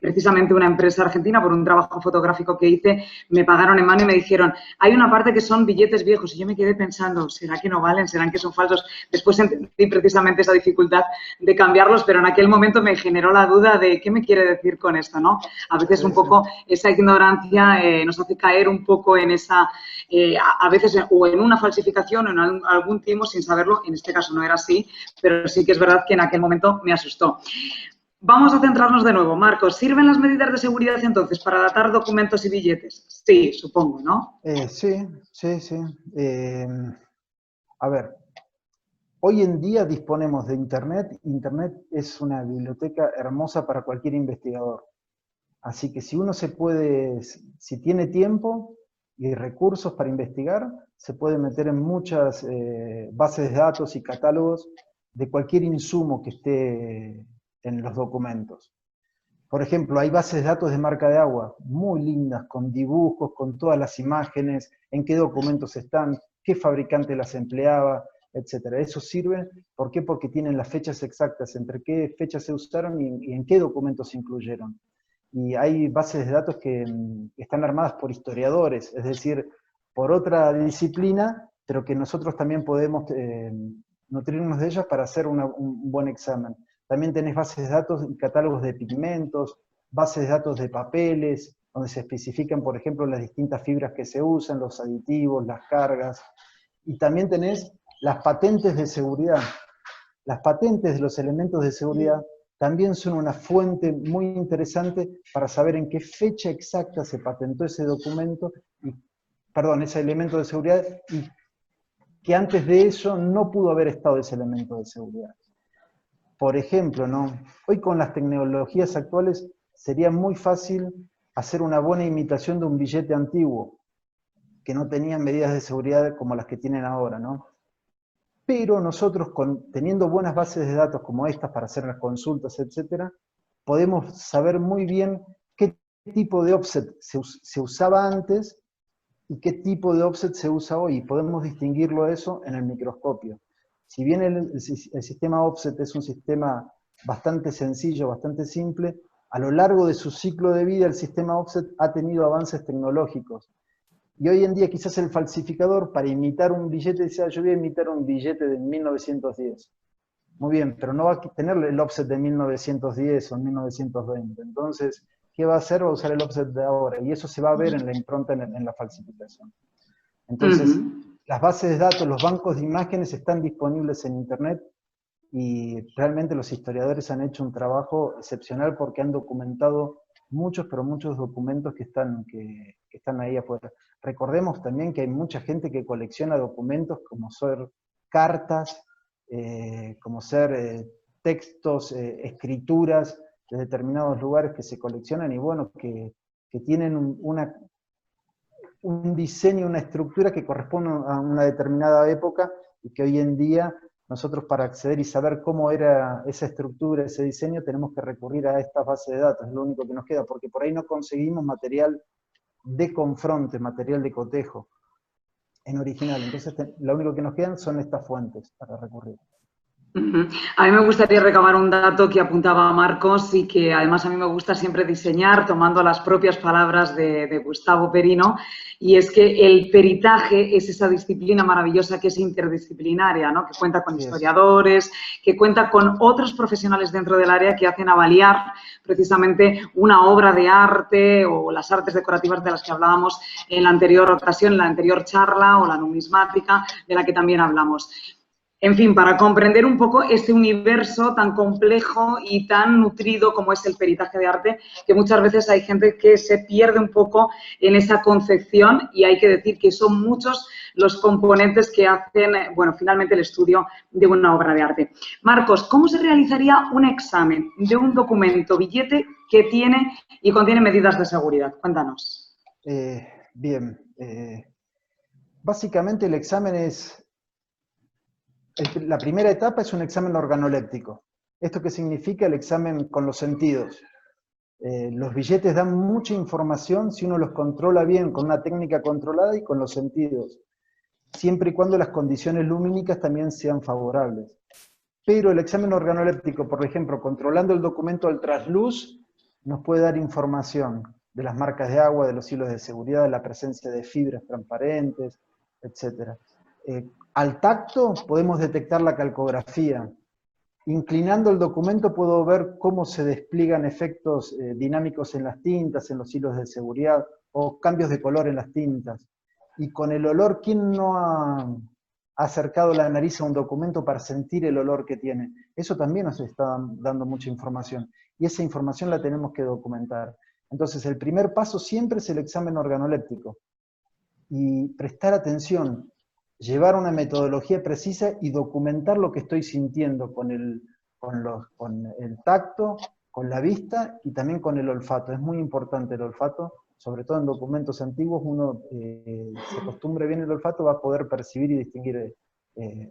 Speaker 2: precisamente una empresa argentina, por un trabajo fotográfico que hice, me pagaron en mano y me dijeron, hay una parte que son billetes viejos, y yo me quedé pensando, ¿será que no valen? ¿Serán que son falsos? Después entendí precisamente esa dificultad de cambiarlos, pero en aquel momento me generó la duda de qué me quiere decir con esto, ¿no? A veces un poco esa ignorancia nos hace caer un poco en esa, a veces o en una falsificación o en algún timo sin saberlo. En este caso no era así, pero sí que es verdad que en aquel momento me asustó. Vamos a centrarnos de nuevo. Marcos, ¿sirven las medidas de seguridad entonces para datar documentos y billetes? Sí, supongo, ¿no?
Speaker 5: Sí. A ver, hoy en día disponemos de Internet. Internet es una biblioteca hermosa para cualquier investigador. Así que si si tiene tiempo y recursos para investigar, se puede meter en muchas bases de datos y catálogos de cualquier insumo que esté en los documentos. Por ejemplo, hay bases de datos de marca de agua muy lindas, con dibujos, con todas las imágenes, en qué documentos están, qué fabricante las empleaba, etc. Eso sirve, ¿por qué? Porque tienen las fechas exactas, entre qué fechas se usaron y en qué documentos se incluyeron. Y hay bases de datos que están armadas por historiadores, es decir, por otra disciplina, pero que nosotros también podemos nutrirnos de ellas para hacer un buen examen. También tenés bases de datos y catálogos de pigmentos, bases de datos de papeles, donde se especifican, por ejemplo, las distintas fibras que se usan, los aditivos, las cargas. Y también tenés las patentes de seguridad. Las patentes de los elementos de seguridad también son una fuente muy interesante para saber en qué fecha exacta se patentó ese documento, ese elemento de seguridad, y que antes de eso no pudo haber estado ese elemento de seguridad. Por ejemplo, ¿no? Hoy con las tecnologías actuales sería muy fácil hacer una buena imitación de un billete antiguo, que no tenían medidas de seguridad como las que tienen ahora, ¿no? Pero nosotros, teniendo buenas bases de datos como estas para hacer las consultas, etc., podemos saber muy bien qué tipo de offset se usaba antes y qué tipo de offset se usa hoy. Y podemos distinguirlo eso en el microscopio. Si bien el sistema offset es un sistema bastante sencillo, bastante simple, a lo largo de su ciclo de vida el sistema offset ha tenido avances tecnológicos. Y hoy en día quizás el falsificador, para imitar un billete, dice, yo voy a imitar un billete de 1910. Muy bien, pero no va a tener el offset de 1910 o 1920. Entonces, ¿qué va a hacer? Va a usar el offset de ahora. Y eso se va a ver en la impronta, en la falsificación. Entonces, las bases de datos, los bancos de imágenes están disponibles en Internet y realmente los historiadores han hecho un trabajo excepcional porque han documentado muchos, pero muchos documentos que están ahí afuera. Recordemos también que hay mucha gente que colecciona documentos como ser cartas, como ser textos, escrituras de determinados lugares que se coleccionan y bueno, que tienen un diseño, una estructura que corresponde a una determinada época y que hoy en día nosotros para acceder y saber cómo era esa estructura, ese diseño, tenemos que recurrir a esta base de datos, es lo único que nos queda, porque por ahí no conseguimos material de confronte, material de cotejo en original. Entonces lo único que nos quedan son estas fuentes para recurrir.
Speaker 2: Ujú. A mí me gustaría recabar un dato que apuntaba Marcos y que además a mí me gusta siempre diseñar tomando las propias palabras de Gustavo Perino, y es que el peritaje es esa disciplina maravillosa que es interdisciplinaria, ¿no? Que cuenta con
Speaker 5: Así es.
Speaker 2: historiadores, que cuenta con otros profesionales dentro del área que hacen avaliar precisamente una obra de arte o las artes decorativas de las que hablábamos en la anterior ocasión, en la anterior charla, o la numismática de la que también hablamos. En fin, para comprender un poco este universo tan complejo y tan nutrido como es el peritaje de arte, que muchas veces hay gente que se pierde un poco en esa concepción, y hay que decir que son muchos los componentes que hacen, bueno, finalmente el estudio de una obra de arte. Marcos, ¿cómo se realizaría un examen de un documento billete que tiene y contiene medidas de seguridad? Cuéntanos.
Speaker 5: Bien, básicamente el examen es... La primera etapa es un examen organoléptico. ¿Esto qué significa? El examen con los sentidos. Los billetes dan mucha información si uno los controla bien, con una técnica controlada y con los sentidos, siempre y cuando las condiciones lumínicas también sean favorables. Pero el examen organoléptico, por ejemplo, controlando el documento al trasluz, nos puede dar información de las marcas de agua, de los hilos de seguridad, de la presencia de fibras transparentes, etc. Al tacto podemos detectar la calcografía. Inclinando el documento puedo ver cómo se despliegan efectos dinámicos en las tintas, en los hilos de seguridad, o cambios de color en las tintas. Y con el olor, ¿quién no ha acercado la nariz a un documento para sentir el olor que tiene? Eso también nos está dando mucha información. Y esa información la tenemos que documentar. Entonces, el primer paso siempre es el examen organoléptico. Y prestar atención, llevar una metodología precisa y documentar lo que estoy sintiendo con el tacto, con la vista y también con el olfato. Es muy importante el olfato, sobre todo en documentos antiguos. Uno se acostumbre bien el olfato, va a poder percibir y distinguir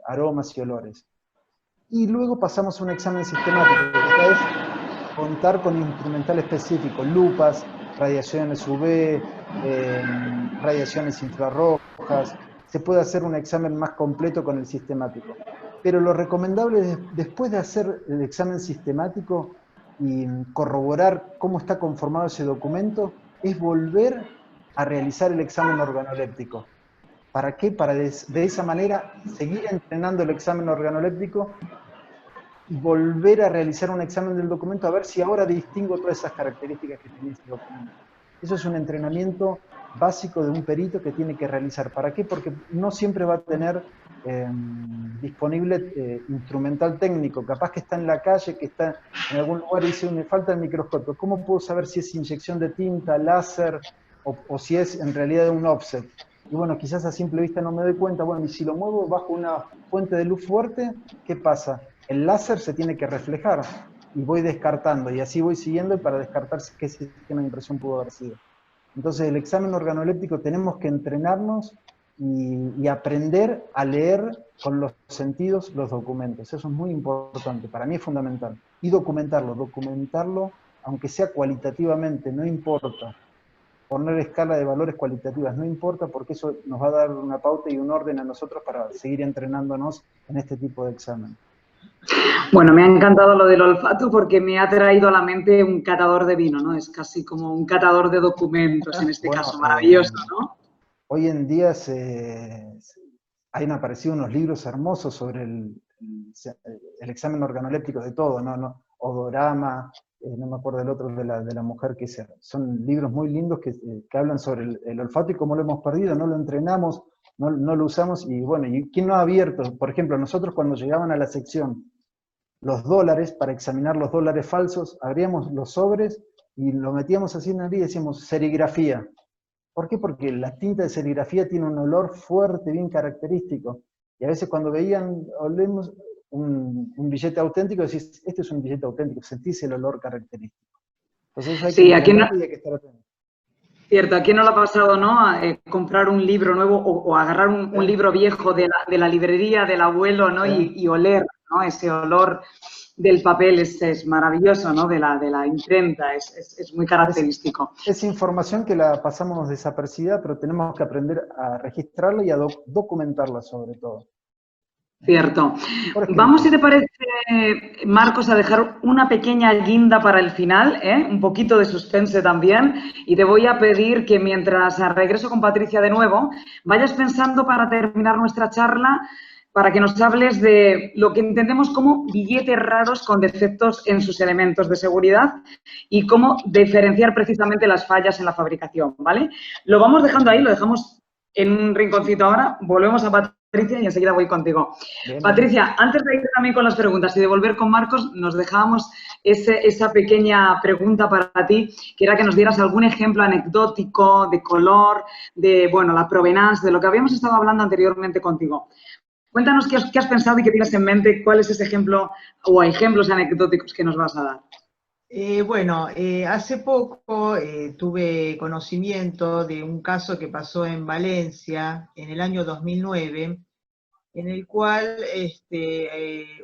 Speaker 5: aromas y olores. Y luego pasamos a un examen sistemático, que es contar con instrumental específico, lupas, radiaciones UV, radiaciones infrarrojas. Se puede hacer un examen más completo con el sistemático. Pero lo recomendable es, después de hacer el examen sistemático y corroborar cómo está conformado ese documento, es volver a realizar el examen organoléptico. ¿Para qué? Para de esa manera seguir entrenando el examen organoléptico y volver a realizar un examen del documento a ver si ahora distingo todas esas características que tiene ese documento. Eso es un entrenamiento básico de un perito que tiene que realizar. ¿Para qué? Porque no siempre va a tener disponible instrumental técnico. Capaz que está en la calle, que está en algún lugar y dice, me falta el microscopio. ¿Cómo puedo saber si es inyección de tinta, láser, o si es en realidad un offset? Y bueno, quizás a simple vista no me doy cuenta. Bueno, y si lo muevo bajo una fuente de luz fuerte, ¿qué pasa? El láser se tiene que reflejar, y voy descartando, y así voy siguiendo para descartar qué sistema de impresión pudo haber sido. Entonces, el examen organoléptico tenemos que entrenarnos y aprender a leer con los sentidos los documentos. Eso es muy importante, para mí es fundamental. Y documentarlo, aunque sea cualitativamente, no importa. Poner escala de valores cualitativas, no importa, porque eso nos va a dar una pauta y un orden a nosotros para seguir entrenándonos en este tipo de examen.
Speaker 2: Bueno, me ha encantado lo del olfato porque me ha traído a la mente un catador de vino, ¿no? Es casi como un catador de documentos en este caso, maravilloso, ¿no? Hoy en día
Speaker 5: han aparecido unos libros hermosos sobre el examen organoléptico de todo, ¿no? Odorama, no me acuerdo del otro de la mujer, que son libros muy lindos que hablan sobre el olfato y cómo lo hemos perdido, no lo entrenamos, no lo usamos, y bueno, ¿y quién no ha abierto? Por ejemplo, nosotros cuando llegaban a la sección los dólares, para examinar los dólares falsos, abríamos los sobres y lo metíamos así en el día y decíamos serigrafía. ¿Por qué? Porque la tinta de serigrafía tiene un olor fuerte, bien característico. Y a veces cuando olemos un billete auténtico, decís, este es un billete auténtico, sentís el olor característico. Entonces hay que hay que estar atento.
Speaker 2: Cierto, ¿a quién no le ha pasado, no? Comprar un libro nuevo o agarrar un libro viejo de la librería del abuelo, ¿no? Y oler, ¿no? Ese olor del papel es maravilloso, ¿no? De la imprenta, es muy característico.
Speaker 5: Es información que la pasamos desapercibida, pero tenemos que aprender a registrarla y a documentarla sobre todo.
Speaker 2: Cierto.
Speaker 5: Por escrito.
Speaker 2: Vamos, si te parece, Marcos, a dejar una pequeña guinda para el final, un poquito de suspense también, y te voy a pedir que mientras regreso con Patricia de nuevo, vayas pensando para terminar nuestra charla, para que nos hables de lo que entendemos como billetes raros con defectos en sus elementos de seguridad y cómo diferenciar precisamente las fallas en la fabricación, ¿vale? Lo vamos dejando ahí, lo dejamos en un rinconcito ahora, volvemos a Patricia y enseguida voy contigo.
Speaker 5: Bien,
Speaker 2: Patricia, antes de ir también con las preguntas y de volver con Marcos, nos dejábamos esa pequeña pregunta para ti, que era que nos dieras algún ejemplo anecdótico de color, de, bueno, la provenance, de lo que habíamos estado hablando anteriormente contigo. Cuéntanos qué has pensado y qué tienes en mente, cuál es ese ejemplo o ejemplos anecdóticos que nos vas a dar.
Speaker 4: Hace poco tuve conocimiento de un caso que pasó en Valencia en el año 2009, en el cual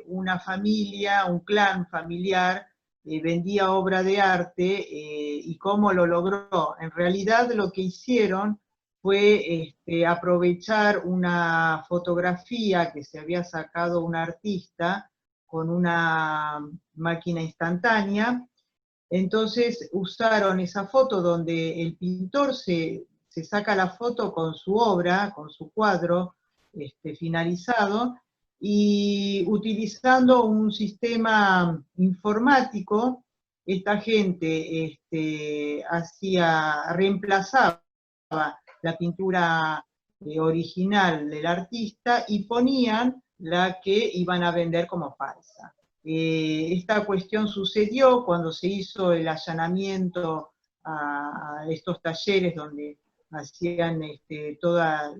Speaker 4: una familia, un clan familiar, vendía obra de arte y cómo lo logró. En realidad lo que hicieron fue aprovechar una fotografía que se había sacado un artista con una máquina instantánea. Entonces usaron esa foto donde el pintor se saca la foto con su obra, con su cuadro finalizado, y utilizando un sistema informático, esta gente reemplazaba la pintura original del artista y ponían la que iban a vender como falsa. Esta cuestión sucedió cuando se hizo el allanamiento a estos talleres donde hacían toda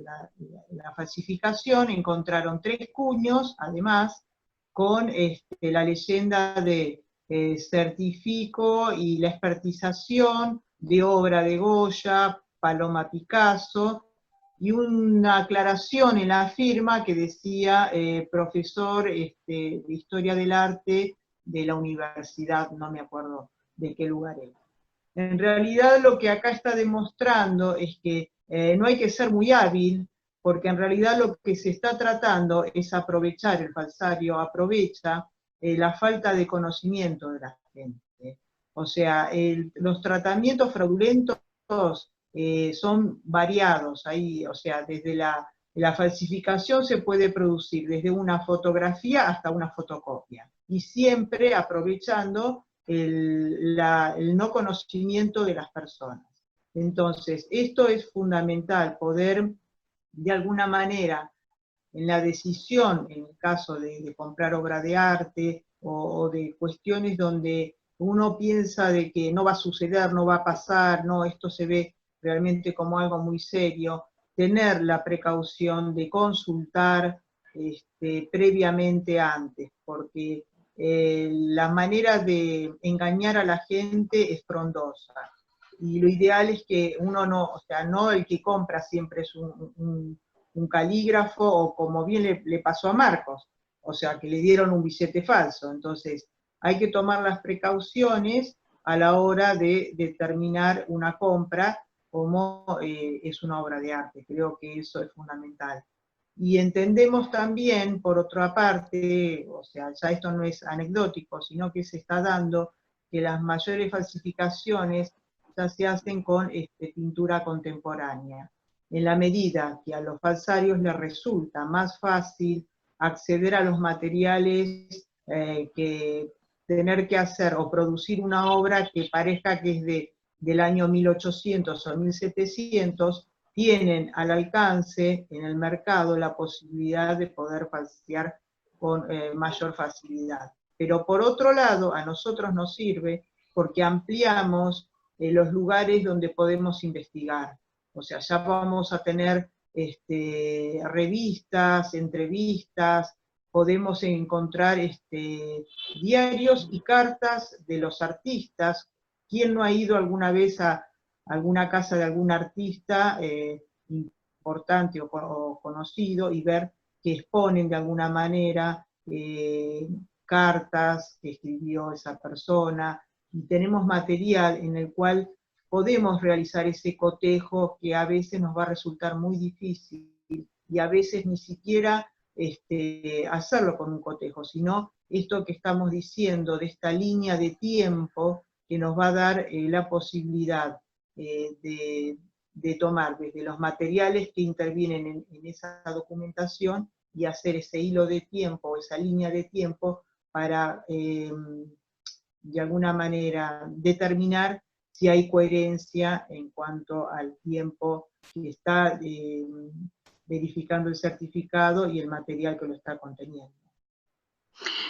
Speaker 4: la falsificación. Encontraron 3 cuños, además, con la leyenda de certifico y la expertización de obra de Goya, Paloma Picasso, y una aclaración en la firma que decía profesor de Historia del Arte de la universidad, no me acuerdo de qué lugar era. En realidad lo que acá está demostrando es que no hay que ser muy hábil, porque en realidad lo que se está tratando es aprovechar, el falsario aprovecha la falta de conocimiento de la gente. O sea, los tratamientos fraudulentos son variados ahí, o sea, desde la falsificación se puede producir desde una fotografía hasta una fotocopia, y siempre aprovechando el no conocimiento de las personas. Entonces, esto es fundamental, poder de alguna manera, en la decisión, en el caso de comprar obra de arte, o de cuestiones donde uno piensa de que no va a suceder, no va a pasar, no, esto se ve realmente como algo muy serio, tener la precaución de consultar previamente antes, porque la manera de engañar a la gente es frondosa. Y lo ideal es que uno no, o sea, no el que compra siempre es un calígrafo, o como bien le pasó a Marcos, o sea, que le dieron un billete falso. Entonces, hay que tomar las precauciones a la hora de determinar una compra como es una obra de arte. Creo que eso es fundamental. Y entendemos también, por otra parte, o sea, ya esto no es anecdótico, sino que se está dando que las mayores falsificaciones ya se hacen con pintura contemporánea. En la medida que a los falsarios les resulta más fácil acceder a los materiales que tener que hacer o producir una obra que parezca que es del año 1800 o 1700, tienen al alcance en el mercado la posibilidad de poder falsear con mayor facilidad. Pero por otro lado, a nosotros nos sirve porque ampliamos los lugares donde podemos investigar. O sea, ya vamos a tener revistas, entrevistas, podemos encontrar diarios y cartas de los artistas. ¿Quién no ha ido alguna vez a alguna casa de algún artista importante o conocido y ver que exponen de alguna manera cartas que escribió esa persona? Y tenemos material en el cual podemos realizar ese cotejo que a veces nos va a resultar muy difícil, y a veces ni siquiera hacerlo con un cotejo, sino esto que estamos diciendo de esta línea de tiempo que nos va a dar la posibilidad de tomar desde los materiales que intervienen en esa documentación y hacer ese hilo de tiempo, esa línea de tiempo para, de alguna manera, determinar si hay coherencia en cuanto al tiempo que está verificando el certificado y el material que lo está conteniendo.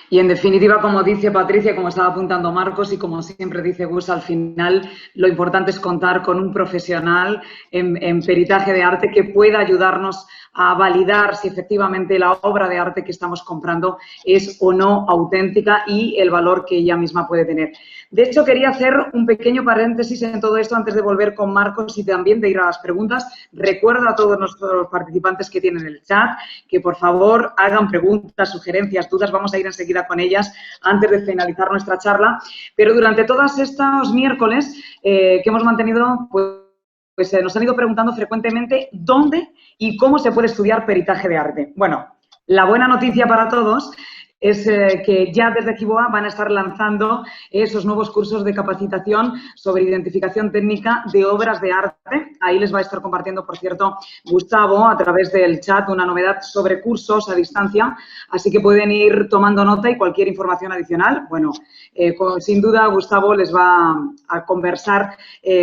Speaker 2: Y en definitiva, como dice Patricia, como estaba apuntando Marcos y como siempre dice Gus, al final lo importante es contar con un profesional en peritaje de arte que pueda ayudarnos a validar si efectivamente la obra de arte que estamos comprando es o no auténtica y el valor que ella misma puede tener. De hecho, quería hacer un pequeño paréntesis en todo esto antes de volver con Marcos y también de ir a las preguntas. Recuerdo a todos nuestros participantes que tienen el chat que por favor hagan preguntas, sugerencias, dudas. Vamos a ir enseguida con ellas antes de finalizar nuestra charla. Pero durante todos estos miércoles que hemos mantenido, pues nos han ido preguntando frecuentemente dónde y cómo se puede estudiar peritaje de arte. Bueno, la buena noticia para todos es que ya desde Kiboa van a estar lanzando esos nuevos cursos de capacitación sobre identificación técnica de obras de arte. Ahí les va a estar compartiendo, por cierto, Gustavo, a través del chat, una novedad sobre cursos a distancia. Así que pueden ir tomando nota y cualquier información adicional. Bueno, sin duda Gustavo les va a conversar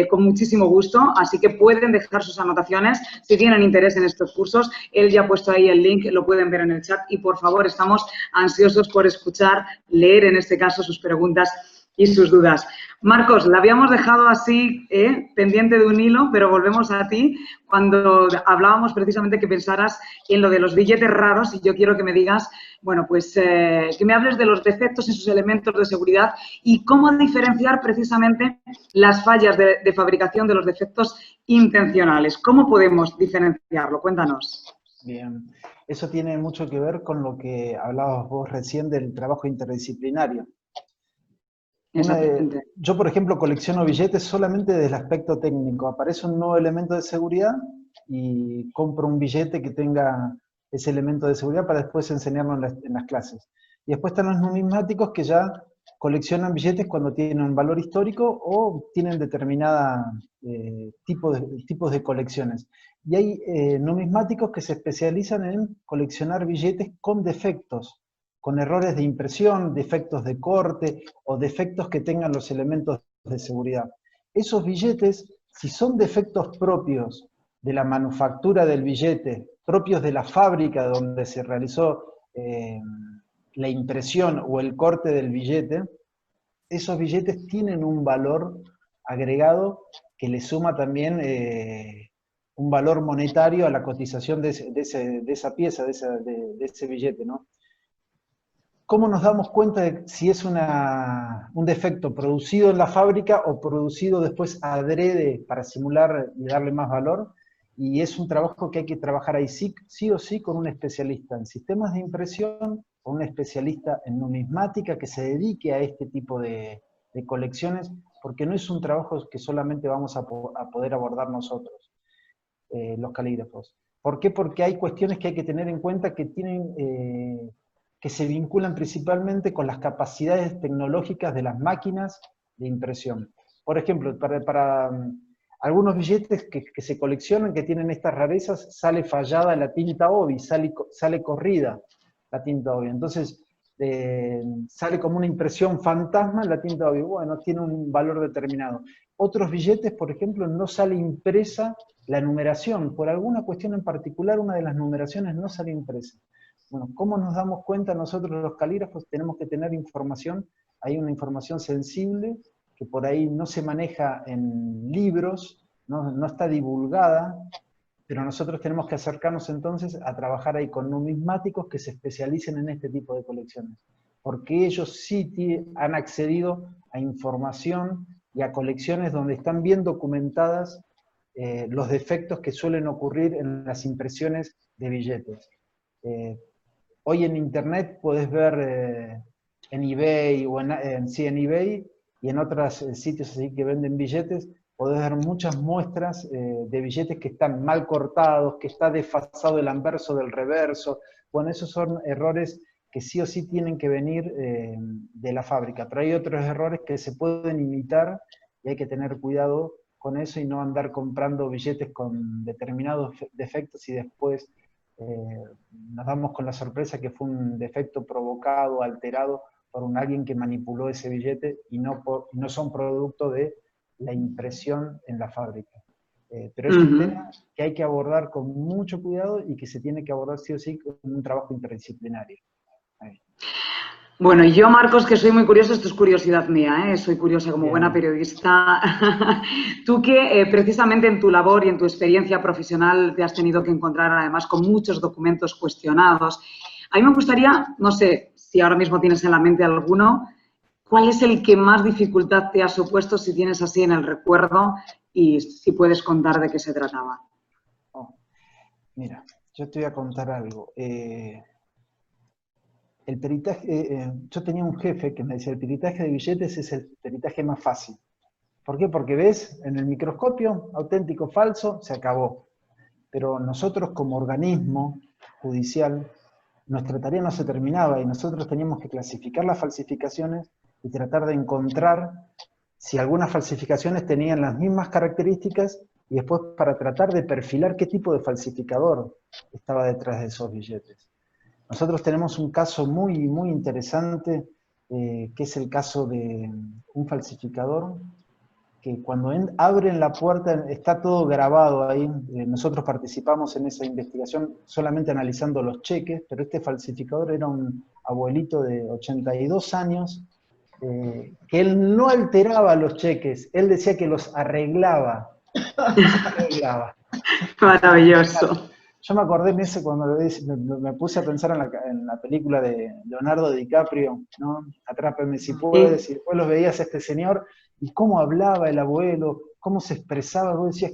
Speaker 2: con muchísimo gusto. Así que pueden dejar sus anotaciones si tienen interés en estos cursos. Él ya ha puesto ahí el link, lo pueden ver en el chat. Y, por favor, estamos ansiosos por escuchar, leer en este caso sus preguntas y sus dudas. Marcos, la habíamos dejado así, pendiente de un hilo, pero volvemos a ti cuando hablábamos precisamente que pensaras en lo de los billetes raros y yo quiero que me digas, bueno, pues que me hables de los defectos en sus elementos de seguridad y cómo diferenciar precisamente las fallas de fabricación de los defectos intencionales. ¿Cómo podemos diferenciarlo? Cuéntanos.
Speaker 5: Bien, eso tiene mucho que ver con lo que hablabas vos recién del trabajo interdisciplinario. Yo, por ejemplo, colecciono billetes solamente desde el aspecto técnico. Aparece un nuevo elemento de seguridad y compro un billete que tenga ese elemento de seguridad para después enseñarlo en las clases. Y después están los numismáticos que ya coleccionan billetes cuando tienen un valor histórico o tienen determinados tipos de colecciones. Y hay numismáticos que se especializan en coleccionar billetes con defectos, con errores de impresión, defectos de corte o defectos que tengan los elementos de seguridad. Esos billetes, si son defectos propios de la manufactura del billete, propios de la fábrica donde se realizó la impresión o el corte del billete, esos billetes tienen un valor agregado que le suma también un valor monetario a la cotización de esa pieza, de ese billete, ¿no? ¿Cómo nos damos cuenta de si es un defecto producido en la fábrica o producido después adrede para simular y darle más valor? Y es un trabajo que hay que trabajar ahí sí o sí con un especialista en sistemas de impresión o un especialista en numismática que se dedique a este tipo de colecciones, porque no es un trabajo que solamente vamos a poder abordar nosotros, los calígrafos. ¿Por qué? Porque hay cuestiones que hay que tener en cuenta que que se vinculan principalmente con las capacidades tecnológicas de las máquinas de impresión. Por ejemplo, para algunos billetes que se coleccionan, que tienen estas rarezas, sale fallada la tinta obi, sale corrida la tinta obi. Entonces, sale como una impresión fantasma la tinta obi. Bueno, tiene un valor determinado. Otros billetes, por ejemplo, no sale impresa la numeración. Por alguna cuestión en particular, una de las numeraciones no sale impresa. Bueno, ¿cómo nos damos cuenta nosotros los calígrafos? Tenemos que tener información, hay una información sensible que por ahí no se maneja en libros, no está divulgada, pero nosotros tenemos que acercarnos entonces a trabajar ahí con numismáticos que se especialicen en este tipo de colecciones, porque ellos sí han accedido a información y a colecciones donde están bien documentadas los defectos que suelen ocurrir en las impresiones de billetes. Hoy en internet puedes ver en eBay o en eBay y en otros sitios así que venden billetes, podés ver muchas muestras de billetes que están mal cortados, que está desfasado el anverso del reverso. Bueno, esos son errores que sí o sí tienen que venir de la fábrica, pero hay otros errores que se pueden imitar y hay que tener cuidado con eso y no andar comprando billetes con determinados defectos y después nos damos con la sorpresa que fue un defecto provocado, alterado por alguien que manipuló ese billete y no son producto de la impresión en la fábrica. Pero es un tema que hay que abordar con mucho cuidado y que se tiene que abordar sí o sí con un trabajo interdisciplinario. Ahí.
Speaker 2: Bueno, yo, Marcos, que soy muy curiosa, esto es curiosidad mía, soy curiosa como buena periodista. Tú que precisamente en tu labor y en tu experiencia profesional te has tenido que encontrar además con muchos documentos cuestionados. A mí me gustaría, no sé si ahora mismo tienes en la mente alguno, ¿cuál es el que más dificultad te ha supuesto, si tienes así en el recuerdo, y si puedes contar de qué se trataba?
Speaker 5: Oh, mira, yo te voy a contar algo. El peritaje, yo tenía un jefe que me decía, el peritaje de billetes es el peritaje más fácil. ¿Por qué? Porque ves en el microscopio, auténtico, falso, se acabó. Pero nosotros como organismo judicial, nuestra tarea no se terminaba y nosotros teníamos que clasificar las falsificaciones y tratar de encontrar si algunas falsificaciones tenían las mismas características y después para tratar de perfilar qué tipo de falsificador estaba detrás de esos billetes. Nosotros tenemos un caso muy interesante, que es el caso de un falsificador, que cuando abren la puerta está todo grabado ahí. Nosotros participamos en esa investigación solamente analizando los cheques, pero este falsificador era un abuelito de 82 años, que él no alteraba los cheques, él decía que los arreglaba.
Speaker 2: Maravilloso.
Speaker 5: Yo me acordé en ese cuando me puse a pensar en la película de Leonardo DiCaprio, ¿no? Atrápame si puedes, y después los veías a este señor, y cómo hablaba el abuelo, cómo se expresaba, vos decías,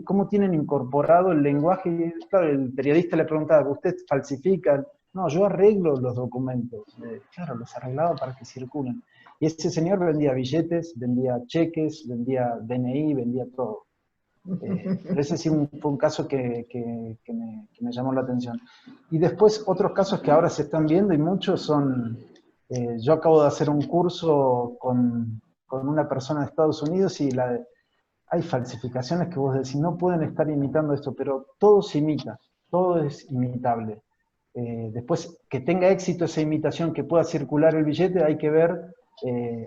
Speaker 5: ¿cómo tienen incorporado el lenguaje? Y claro, el periodista le preguntaba, ¿usted falsifica? No, yo arreglo los documentos. Claro, los arreglaba para que circulen. Y ese señor vendía billetes, vendía cheques, vendía DNI, vendía todo. Pero ese sí fue un caso que me llamó la atención. Y después otros casos que ahora se están viendo y muchos son, yo acabo de hacer un curso con una persona de Estados Unidos y hay falsificaciones que vos decís, no pueden estar imitando esto, pero todo se imita, todo es imitable. Después, que tenga éxito esa imitación, que pueda circular el billete, hay que ver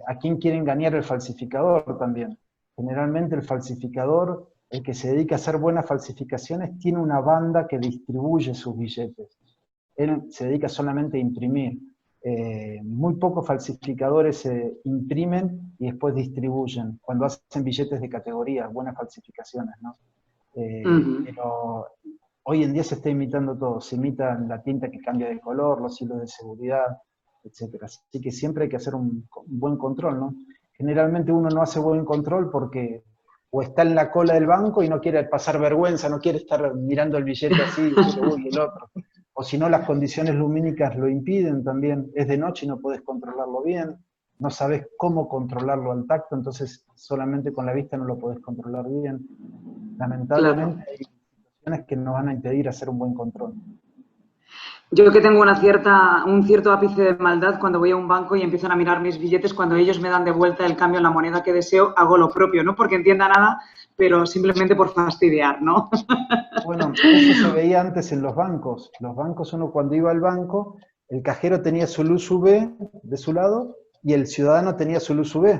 Speaker 5: a quién quiere engañar el falsificador también. Generalmente el falsificador, el que se dedica a hacer buenas falsificaciones, tiene una banda que distribuye sus billetes. Él se dedica solamente a imprimir. Muy pocos falsificadores imprimen y después distribuyen, cuando hacen billetes de categoría, buenas falsificaciones, ¿no? Pero hoy en día se está imitando todo, se imita la tinta que cambia de color, los hilos de seguridad, etc. Así que siempre hay que hacer un buen control, ¿no? Generalmente uno no hace buen control porque o está en la cola del banco y no quiere pasar vergüenza, no quiere estar mirando el billete así, uy, el otro. O si no, las condiciones lumínicas lo impiden también, es de noche y no podés controlarlo bien, no sabés cómo controlarlo al tacto, entonces solamente con la vista no lo podés controlar bien. Lamentablemente hay situaciones que nos van a impedir hacer un buen control.
Speaker 2: Yo que tengo un cierto ápice de maldad cuando voy a un banco y empiezan a mirar mis billetes, cuando ellos me dan de vuelta el cambio en la moneda que deseo, hago lo propio, no porque entienda nada, pero simplemente por fastidiar, ¿no?
Speaker 5: Bueno, eso se veía antes en los bancos. Los bancos, uno cuando iba al banco, el cajero tenía su luz UV de su lado y el ciudadano tenía su luz UV.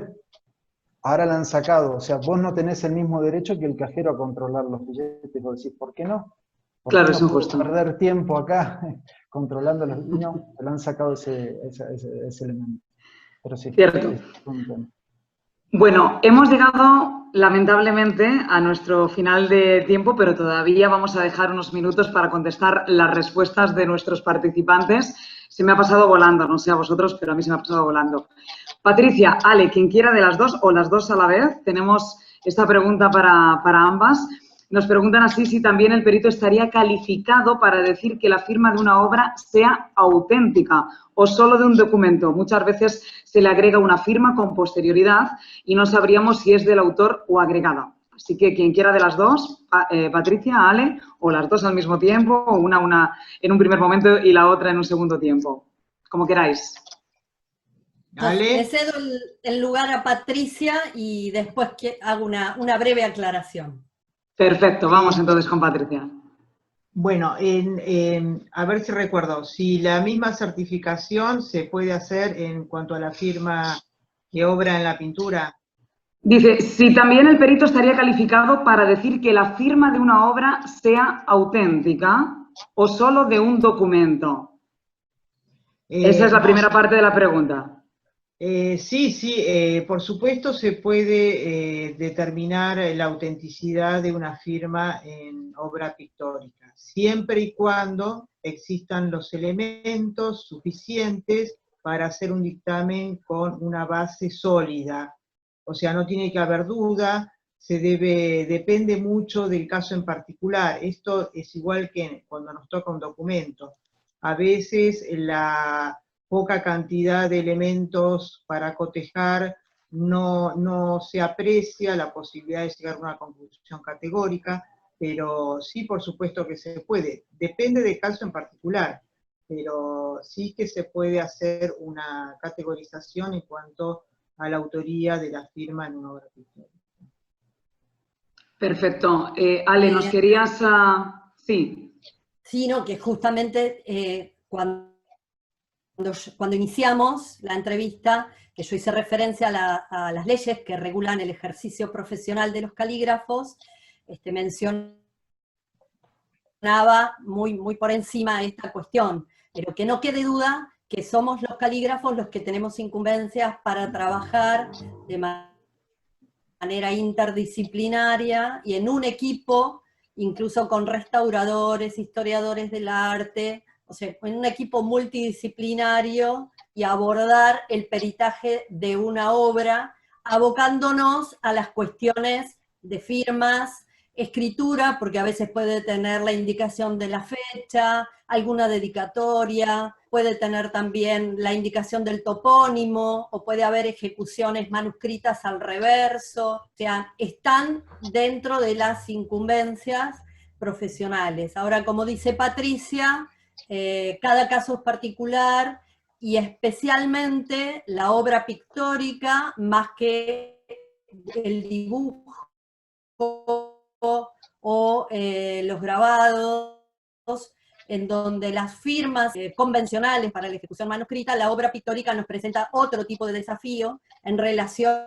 Speaker 5: Ahora la han sacado, o sea, vos no tenés el mismo derecho que el cajero a controlar los billetes. Vos decís, ¿por qué no?
Speaker 2: Claro,
Speaker 5: no
Speaker 2: es injusto.
Speaker 5: Perder tiempo acá controlando los... No, le han sacado ese elemento. Pero sí,
Speaker 2: cierto. Bueno, hemos llegado lamentablemente a nuestro final de tiempo, pero todavía vamos a dejar unos minutos para contestar las respuestas de nuestros participantes. Se me ha pasado volando, no sé a vosotros, pero a mí se me ha pasado volando. Patricia, Ale, quien quiera de las dos o las dos a la vez, tenemos esta pregunta para ambas. Nos preguntan así si también el perito estaría calificado para decir que la firma de una obra sea auténtica o solo de un documento. Muchas veces se le agrega una firma con posterioridad y no sabríamos si es del autor o agregada. Así que quien quiera de las dos, Patricia, Ale, o las dos al mismo tiempo, o una en un primer momento y la otra en un segundo tiempo. Como queráis.
Speaker 4: Ale.
Speaker 3: Le cedo el lugar a Patricia y después hago una breve aclaración.
Speaker 2: Perfecto, vamos entonces con Patricia.
Speaker 4: Bueno, a ver si recuerdo, si la misma certificación se puede hacer en cuanto a la firma que obra en la pintura.
Speaker 2: Dice, si también el perito estaría calificado para decir que la firma de una obra sea auténtica o solo de un documento. Esa es la primera parte de la pregunta.
Speaker 4: Sí, por supuesto se puede determinar la autenticidad de una firma en obra pictórica, siempre y cuando existan los elementos suficientes para hacer un dictamen con una base sólida. O sea, no tiene que haber duda, depende mucho del caso en particular. Esto es igual que cuando nos toca un documento. A veces la poca cantidad de elementos para cotejar no se aprecia la posibilidad de llegar a una conclusión categórica, pero sí, por supuesto que se puede. Depende del caso en particular, pero sí que se puede hacer una categorización en cuanto a la autoría de la firma en una obra pictórica.
Speaker 2: Perfecto. Ale, ¿nos querías...? Sí.
Speaker 3: Sí, no, que justamente cuando iniciamos la entrevista, que yo hice referencia a las leyes que regulan el ejercicio profesional de los calígrafos, mencionaba muy por encima esta cuestión, pero que no quede duda que somos los calígrafos los que tenemos incumbencias para trabajar de manera interdisciplinaria y en un equipo, incluso con restauradores, historiadores del arte, o sea, en un equipo multidisciplinario y abordar el peritaje de una obra, abocándonos a las cuestiones de firmas, escritura, porque a veces puede tener la indicación de la fecha, alguna dedicatoria, puede tener también la indicación del topónimo, o puede haber ejecuciones manuscritas al reverso, o sea, están dentro de las incumbencias profesionales. Ahora, como dice Patricia, cada caso es particular, y especialmente la obra pictórica, más que el dibujo o los grabados, en donde las firmas convencionales para la ejecución manuscrita, la obra pictórica nos presenta otro tipo de desafío en relación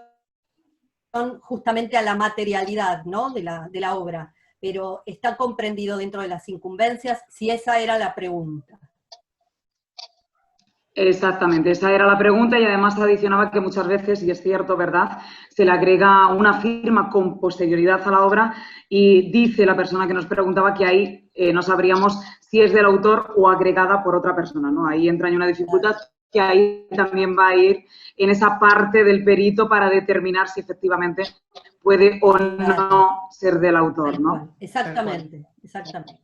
Speaker 3: justamente a la materialidad, ¿no?, de la obra, pero está comprendido dentro de las incumbencias, si esa era la pregunta.
Speaker 2: Exactamente, esa era la pregunta, y además adicionaba que muchas veces, y es cierto, ¿verdad?, se le agrega una firma con posterioridad a la obra y dice la persona que nos preguntaba que ahí no sabríamos si es del autor o agregada por otra persona, ¿no? Ahí entra una dificultad que ahí también va a ir en esa parte del perito para determinar si efectivamente puede o no ser del autor, ¿no?
Speaker 3: Exactamente, exactamente.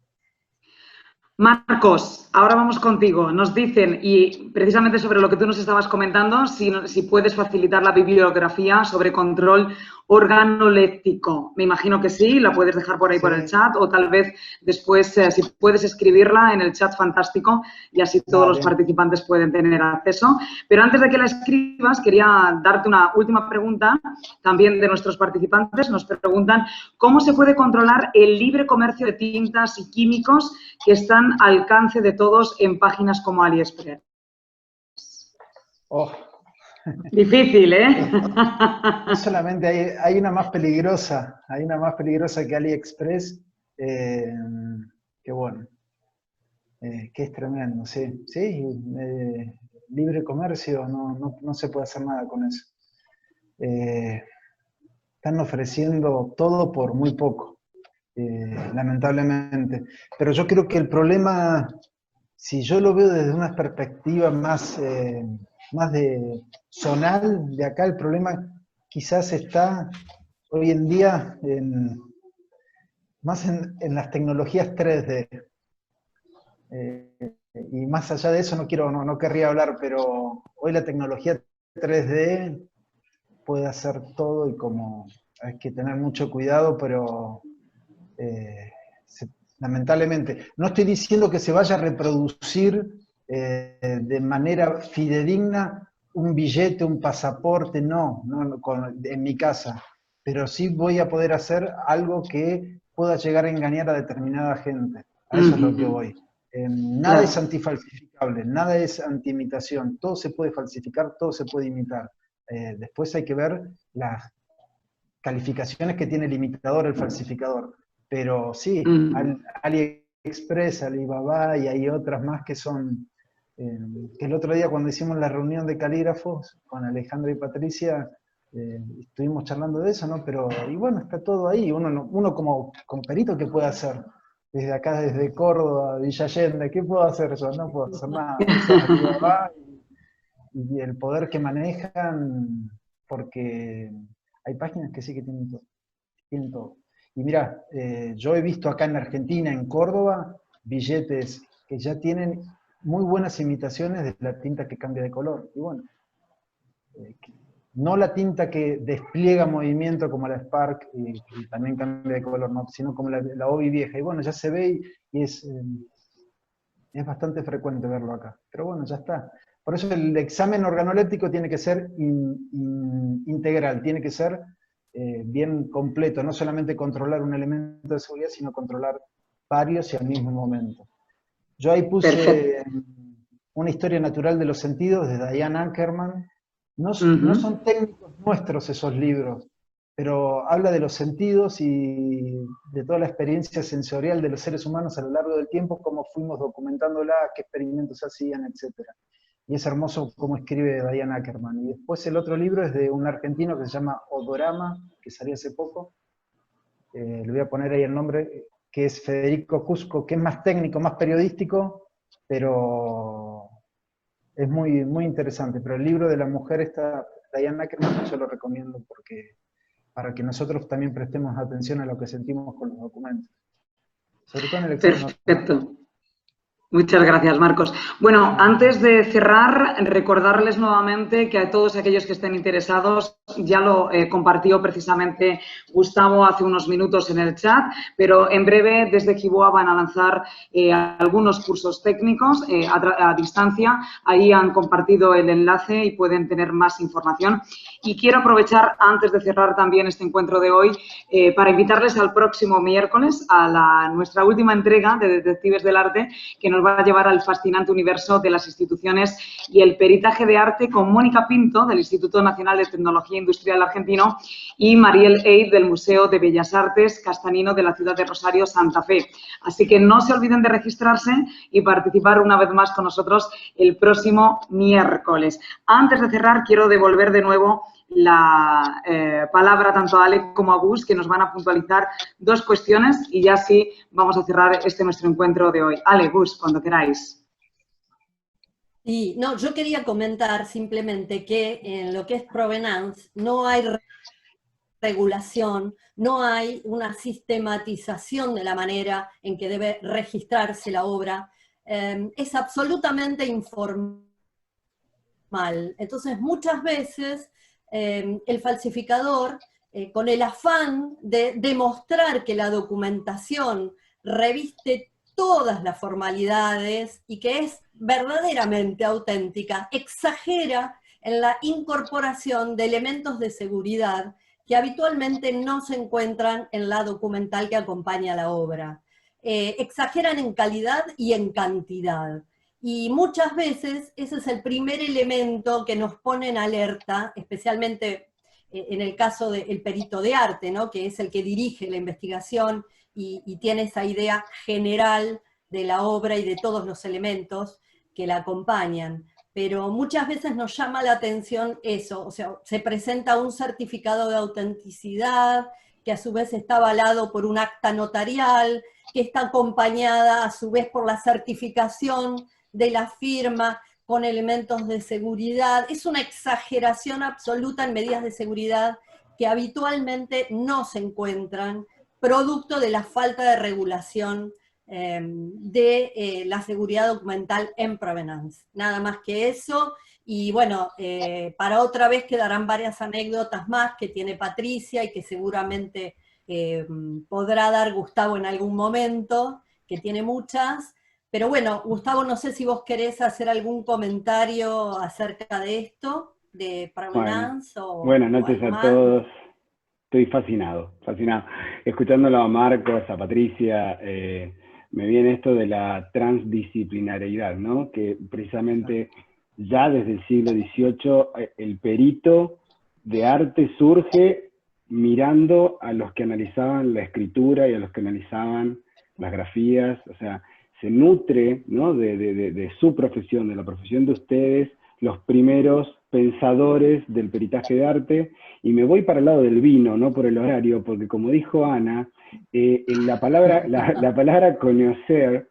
Speaker 2: Marcos, ahora vamos contigo. Nos dicen, y precisamente sobre lo que tú nos estabas comentando, si puedes facilitar la bibliografía sobre control organoléptico. Me imagino que sí, la puedes dejar por ahí por el chat, o tal vez después, si puedes escribirla en el chat, fantástico, y así todos los participantes pueden tener acceso. Pero antes de que la escribas, quería darte una última pregunta, también de nuestros participantes. Nos preguntan, ¿cómo se puede controlar el libre comercio de tintas y químicos que están al alcance de todos en páginas como AliExpress?
Speaker 5: Oh.
Speaker 2: Difícil, ¿eh?
Speaker 5: No solamente hay una más peligrosa, que AliExpress, que bueno, que es tremendo, sí. Libre comercio, no se puede hacer nada con eso. Están ofreciendo todo por muy poco, lamentablemente. Pero yo creo que el problema, si yo lo veo desde una perspectiva más de zonal, de acá, el problema quizás está hoy en día más en las tecnologías 3D. Y más allá de eso no querría hablar, pero hoy la tecnología 3D puede hacer todo y como hay que tener mucho cuidado, pero lamentablemente, no estoy diciendo que se vaya a reproducir de manera fidedigna un billete, un pasaporte, no en mi casa, pero sí voy a poder hacer algo que pueda llegar a engañar a determinada gente. A eso es lo que voy. Nada
Speaker 2: Claro.
Speaker 5: es antifalsificable, nada es antiimitación, todo se puede falsificar, todo se puede imitar. Después hay que ver las calificaciones que tiene el imitador, el falsificador. Pero sí, AliExpress, Alibaba y hay otras más que son, que el otro día cuando hicimos la reunión de calígrafos con Alejandro y Patricia, estuvimos charlando de eso, ¿no? Pero, y bueno, está todo ahí, uno como perito, ¿qué puede hacer? Desde acá, desde Córdoba, Villa Allende, ¿qué puedo hacer yo? No puedo hacer nada. Usar Alibaba y el poder que manejan, porque hay páginas que sí que tienen todo. Y mira, yo he visto acá en Argentina, en Córdoba, billetes que ya tienen muy buenas imitaciones de la tinta que cambia de color. Y bueno, no la tinta que despliega movimiento como la Spark y también cambia de color, no, sino como la Obi vieja. Y bueno, ya se ve y es bastante frecuente verlo acá. Pero bueno, ya está. Por eso el examen organoléptico tiene que ser integral, tiene que ser bien completo, no solamente controlar un elemento de seguridad, sino controlar varios y al mismo momento. Yo ahí puse una historia natural de los sentidos de Diane Ackerman. No son técnicos nuestros esos libros, pero habla de los sentidos y de toda la experiencia sensorial de los seres humanos a lo largo del tiempo, cómo fuimos documentándola, qué experimentos hacían, etc. Y es hermoso cómo escribe Diane Ackerman. Y después el otro libro es de un argentino que se llama Odorama, que salió hace poco. Le voy a poner ahí el nombre, que es Federico Cusco, que es más técnico, más periodístico, pero es muy, muy interesante. Pero el libro de la mujer esta, Diane Ackerman, yo lo recomiendo para que nosotros también prestemos atención a lo que sentimos con los documentos. Sobre todo en el examen.
Speaker 2: Perfecto. Muchas gracias, Marcos. Bueno, antes de cerrar, recordarles nuevamente que a todos aquellos que estén interesados, ya lo compartió precisamente Gustavo hace unos minutos en el chat, pero en breve desde Kiboa van a lanzar algunos cursos técnicos a distancia. Ahí han compartido el enlace y pueden tener más información. Y quiero aprovechar, antes de cerrar también este encuentro de hoy, para invitarles al próximo miércoles a nuestra última entrega de Detectives del Arte, que nos va a llevar al fascinante universo de las instituciones y el peritaje de arte con Mónica Pinto, del Instituto Nacional de Tecnología Industrial Argentino, y Mariel Eid, del Museo de Bellas Artes Castanino de la ciudad de Rosario, Santa Fe. Así que no se olviden de registrarse y participar una vez más con nosotros el próximo miércoles. Antes de cerrar, quiero devolver de nuevo la palabra tanto a Ale como a Gus, que nos van a puntualizar dos cuestiones y ya sí vamos a cerrar nuestro encuentro de hoy. Ale, Gus, cuando queráis.
Speaker 3: Y no, yo quería comentar simplemente que en lo que es provenance no hay regulación, no hay una sistematización de la manera en que debe registrarse la obra, es absolutamente informal. Entonces, muchas veces el falsificador, con el afán de demostrar que la documentación reviste todas las formalidades y que es verdaderamente auténtica, exagera en la incorporación de elementos de seguridad que habitualmente no se encuentran en la documental que acompaña la obra. Exageran en calidad y en cantidad. Y muchas veces ese es el primer elemento que nos pone en alerta, especialmente en el caso del perito de arte, ¿no? Que es el que dirige la investigación y tiene esa idea general de la obra y de todos los elementos que la acompañan. Pero muchas veces nos llama la atención eso, o sea, se presenta un certificado de autenticidad que a su vez está avalado por un acta notarial, que está acompañada a su vez por la certificación de la firma con elementos de seguridad. Es una exageración absoluta en medidas de seguridad que habitualmente no se encuentran producto de la falta de regulación de la seguridad documental en provenance. Nada más que eso, y bueno, para otra vez quedarán varias anécdotas más que tiene Patricia y que seguramente podrá dar Gustavo en algún momento, que tiene muchas. Pero bueno, Gustavo, no sé si vos querés hacer algún comentario acerca de esto, de provenance
Speaker 1: Buenas
Speaker 3: o
Speaker 1: noches
Speaker 3: algo
Speaker 1: a
Speaker 3: más.
Speaker 1: todos. Estoy fascinado, fascinado. Escuchándolo a Marcos, a Patricia, me viene esto de la transdisciplinariedad, ¿no? Que precisamente ya desde el siglo XVIII el perito de arte surge mirando a los que analizaban la escritura y a los que analizaban las grafías, o sea, se nutre, ¿no?, de su profesión, de la profesión de ustedes, los primeros pensadores del peritaje de arte, y me voy para el lado del vino, no por el horario, porque como dijo Ana, la palabra conocer,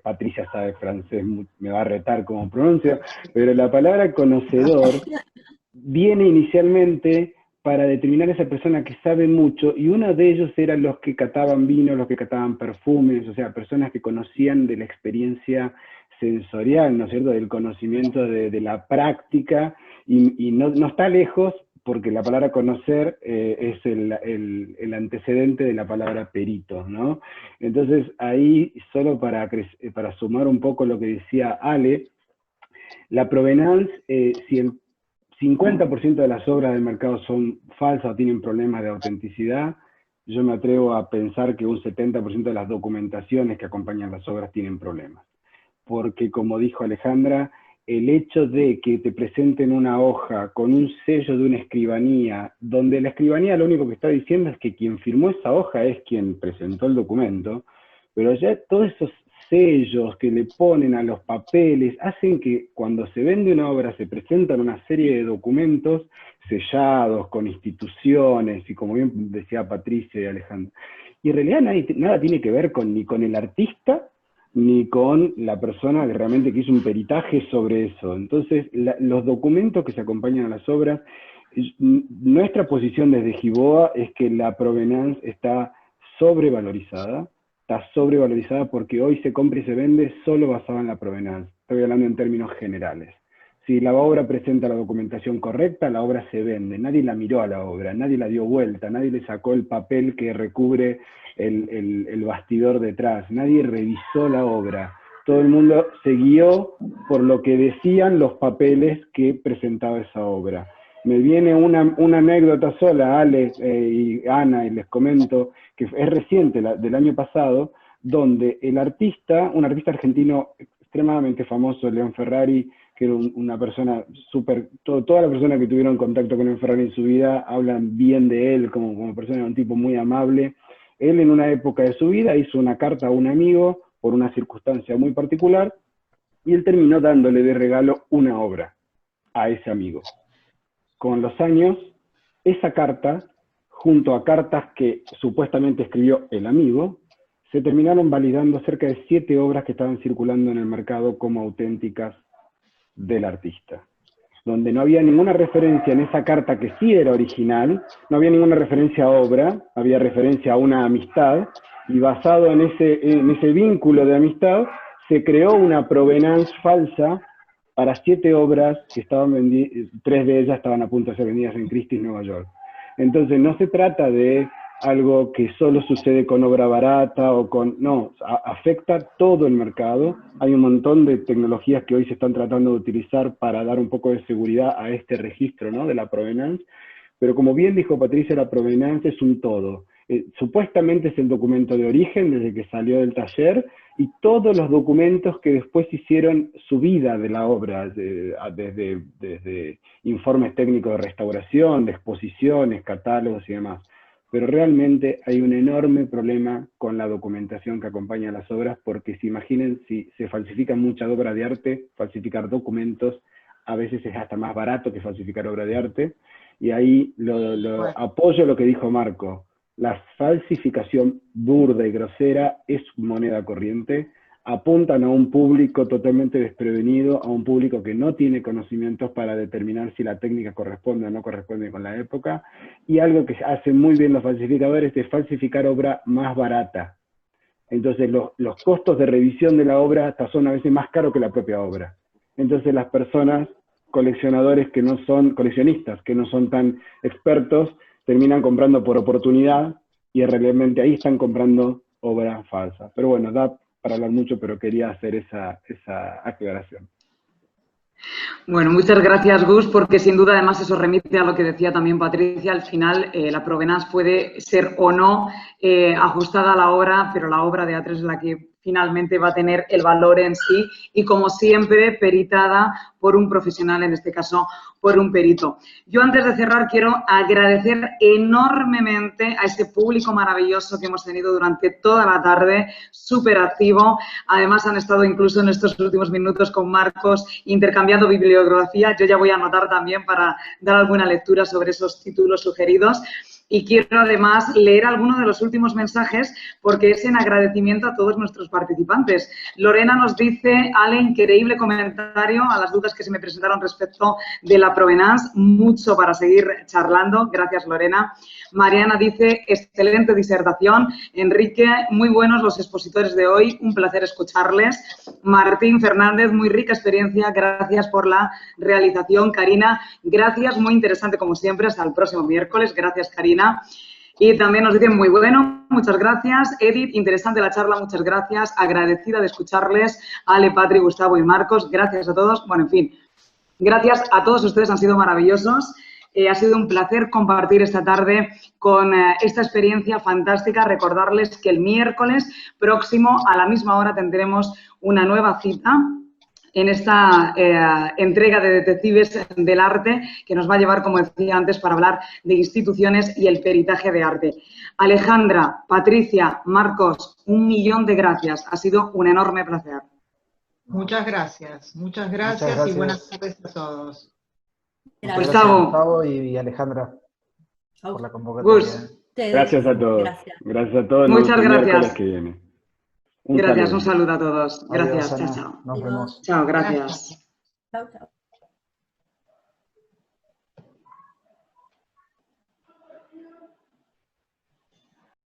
Speaker 1: Patricia sabe francés, me va a retar cómo pronuncio, pero la palabra conocedor viene inicialmente para determinar a esa persona que sabe mucho, y uno de ellos eran los que cataban vino, los que cataban perfumes, o sea, personas que conocían de la experiencia sensorial, ¿no es cierto?, del conocimiento de la práctica, y no está lejos, porque la palabra conocer es el antecedente de la palabra perito, ¿no? Entonces, ahí, solo para sumar un poco lo que decía Ale, la provenance, si el 50% de las obras del mercado son falsas o tienen problemas de autenticidad, yo me atrevo a pensar que un 70% de las documentaciones que acompañan las obras tienen problemas. Porque, como dijo Alejandra, el hecho de que te presenten una hoja con un sello de una escribanía, donde la escribanía lo único que está diciendo es que quien firmó esa hoja es quien presentó el documento, pero ya todos esos sellos que le ponen a los papeles hacen que cuando se vende una obra se presentan una serie de documentos sellados con instituciones, y como bien decía Patricia y Alejandra, y en realidad nada tiene que ver ni con el artista, ni con la persona que realmente hizo un peritaje sobre eso. Entonces, los documentos que se acompañan a las obras, nuestra posición desde Giboa es que la provenance está sobrevalorizada porque hoy se compra y se vende solo basado en la provenance. Estoy hablando en términos generales. Si la obra presenta la documentación correcta, la obra se vende. Nadie la miró a la obra, nadie la dio vuelta, nadie le sacó el papel que recubre el bastidor detrás, nadie revisó la obra. Todo el mundo se guió por lo que decían los papeles que presentaba esa obra. Me viene una anécdota sola, Ale y Ana, y les comento, que es reciente, del año pasado, donde un artista argentino extremadamente famoso, León Ferrari, que era una persona súper, todas las personas que tuvieron contacto con León Ferrari en su vida hablan bien de él como persona, un tipo muy amable. Él, en una época de su vida, hizo una carta a un amigo por una circunstancia muy particular, y él terminó dándole de regalo una obra a ese amigo. Con los años, esa carta, junto a cartas que supuestamente escribió el amigo, se terminaron validando cerca de 7 obras que estaban circulando en el mercado como auténticas del artista, donde no había ninguna referencia en esa carta que sí era original, no había ninguna referencia a obra, había referencia a una amistad, y basado en ese vínculo de amistad, se creó una provenance falsa para 7 obras que estaban vendidas, 3 de ellas estaban a punto de ser vendidas en Christie's, Nueva York. Entonces no se trata de algo que solo sucede con obra barata o no, afecta todo el mercado. Hay un montón de tecnologías que hoy se están tratando de utilizar para dar un poco de seguridad a este registro, ¿no?, de la provenance, pero como bien dijo Patricia, la provenance es un todo. Supuestamente es el documento de origen desde que salió del taller, y todos los documentos que después hicieron su vida de la obra, desde informes técnicos de restauración, de exposiciones, catálogos y demás. Pero realmente hay un enorme problema con la documentación que acompaña a las obras, porque si imaginen, si se falsifica mucha obra de arte, falsificar documentos a veces es hasta más barato que falsificar obra de arte, y ahí apoyo lo que dijo Marco. La falsificación burda y grosera es moneda corriente. apuntan a un público totalmente desprevenido, a un público que no tiene conocimientos para determinar si la técnica corresponde o no corresponde con la época, y algo que hacen muy bien los falsificadores es falsificar obra más barata. Entonces los costos de revisión de la obra hasta son a veces más caros que la propia obra. Entonces las personas, coleccionistas que no son tan expertos, terminan comprando por oportunidad y realmente ahí están comprando obras falsas. Pero bueno, da para hablar mucho, pero quería hacer esa aclaración.
Speaker 2: Bueno, muchas gracias, Gus, porque sin duda además eso remite a lo que decía también Patricia. Al final, la provenance puede ser o no ajustada a la obra, pero la obra de A3 es la que finalmente va a tener el valor en sí y, como siempre, peritada por un profesional, en este caso por un perito. Yo, antes de cerrar, quiero agradecer enormemente a ese público maravilloso que hemos tenido durante toda la tarde, súper activo. Además, han estado incluso en estos últimos minutos con Marcos intercambiando bibliografía. Yo ya voy a anotar también para dar alguna lectura sobre esos títulos sugeridos. Y quiero además leer algunos de los últimos mensajes porque es en agradecimiento a todos nuestros participantes. Lorena nos dice: Ale, increíble comentario a las dudas que se me presentaron respecto de la provenance. Mucho para seguir charlando. Gracias, Lorena. Mariana dice: excelente disertación. Enrique, muy buenos los expositores de hoy. Un placer escucharles. Martín Fernández, muy rica experiencia. Gracias por la realización. Karina, gracias. Muy interesante como siempre. Hasta el próximo miércoles. Gracias, Karina. Y también nos dicen: muy bueno, muchas gracias. Edith, interesante la charla, muchas gracias. Agradecida de escucharles. Ale, Patri, Gustavo y Marcos, gracias a todos. Bueno, en fin, gracias a todos ustedes, han sido maravillosos. Ha sido un placer compartir esta tarde con esta experiencia fantástica. Recordarles que el miércoles próximo a la misma hora tendremos una nueva cita en esta entrega de Detectives del Arte, que nos va a llevar, como decía antes, para hablar de instituciones y el peritaje de arte. Alejandra, Patricia, Marcos, 1.000.000 de gracias. Ha sido un enorme placer.
Speaker 4: Muchas gracias y buenas tardes a todos.
Speaker 3: Gracias.
Speaker 5: Gustavo y Alejandra por la convocatoria.
Speaker 1: Gracias a todos. Gracias a todos.
Speaker 2: Muchas gracias.
Speaker 1: Miércoles que viene.
Speaker 2: Gracias, un saludo a todos.
Speaker 5: Adiós,
Speaker 2: Gracias,
Speaker 5: Ana.
Speaker 2: chao, chao.
Speaker 5: Nos vemos.
Speaker 2: Chao, gracias.
Speaker 3: Chao, chao.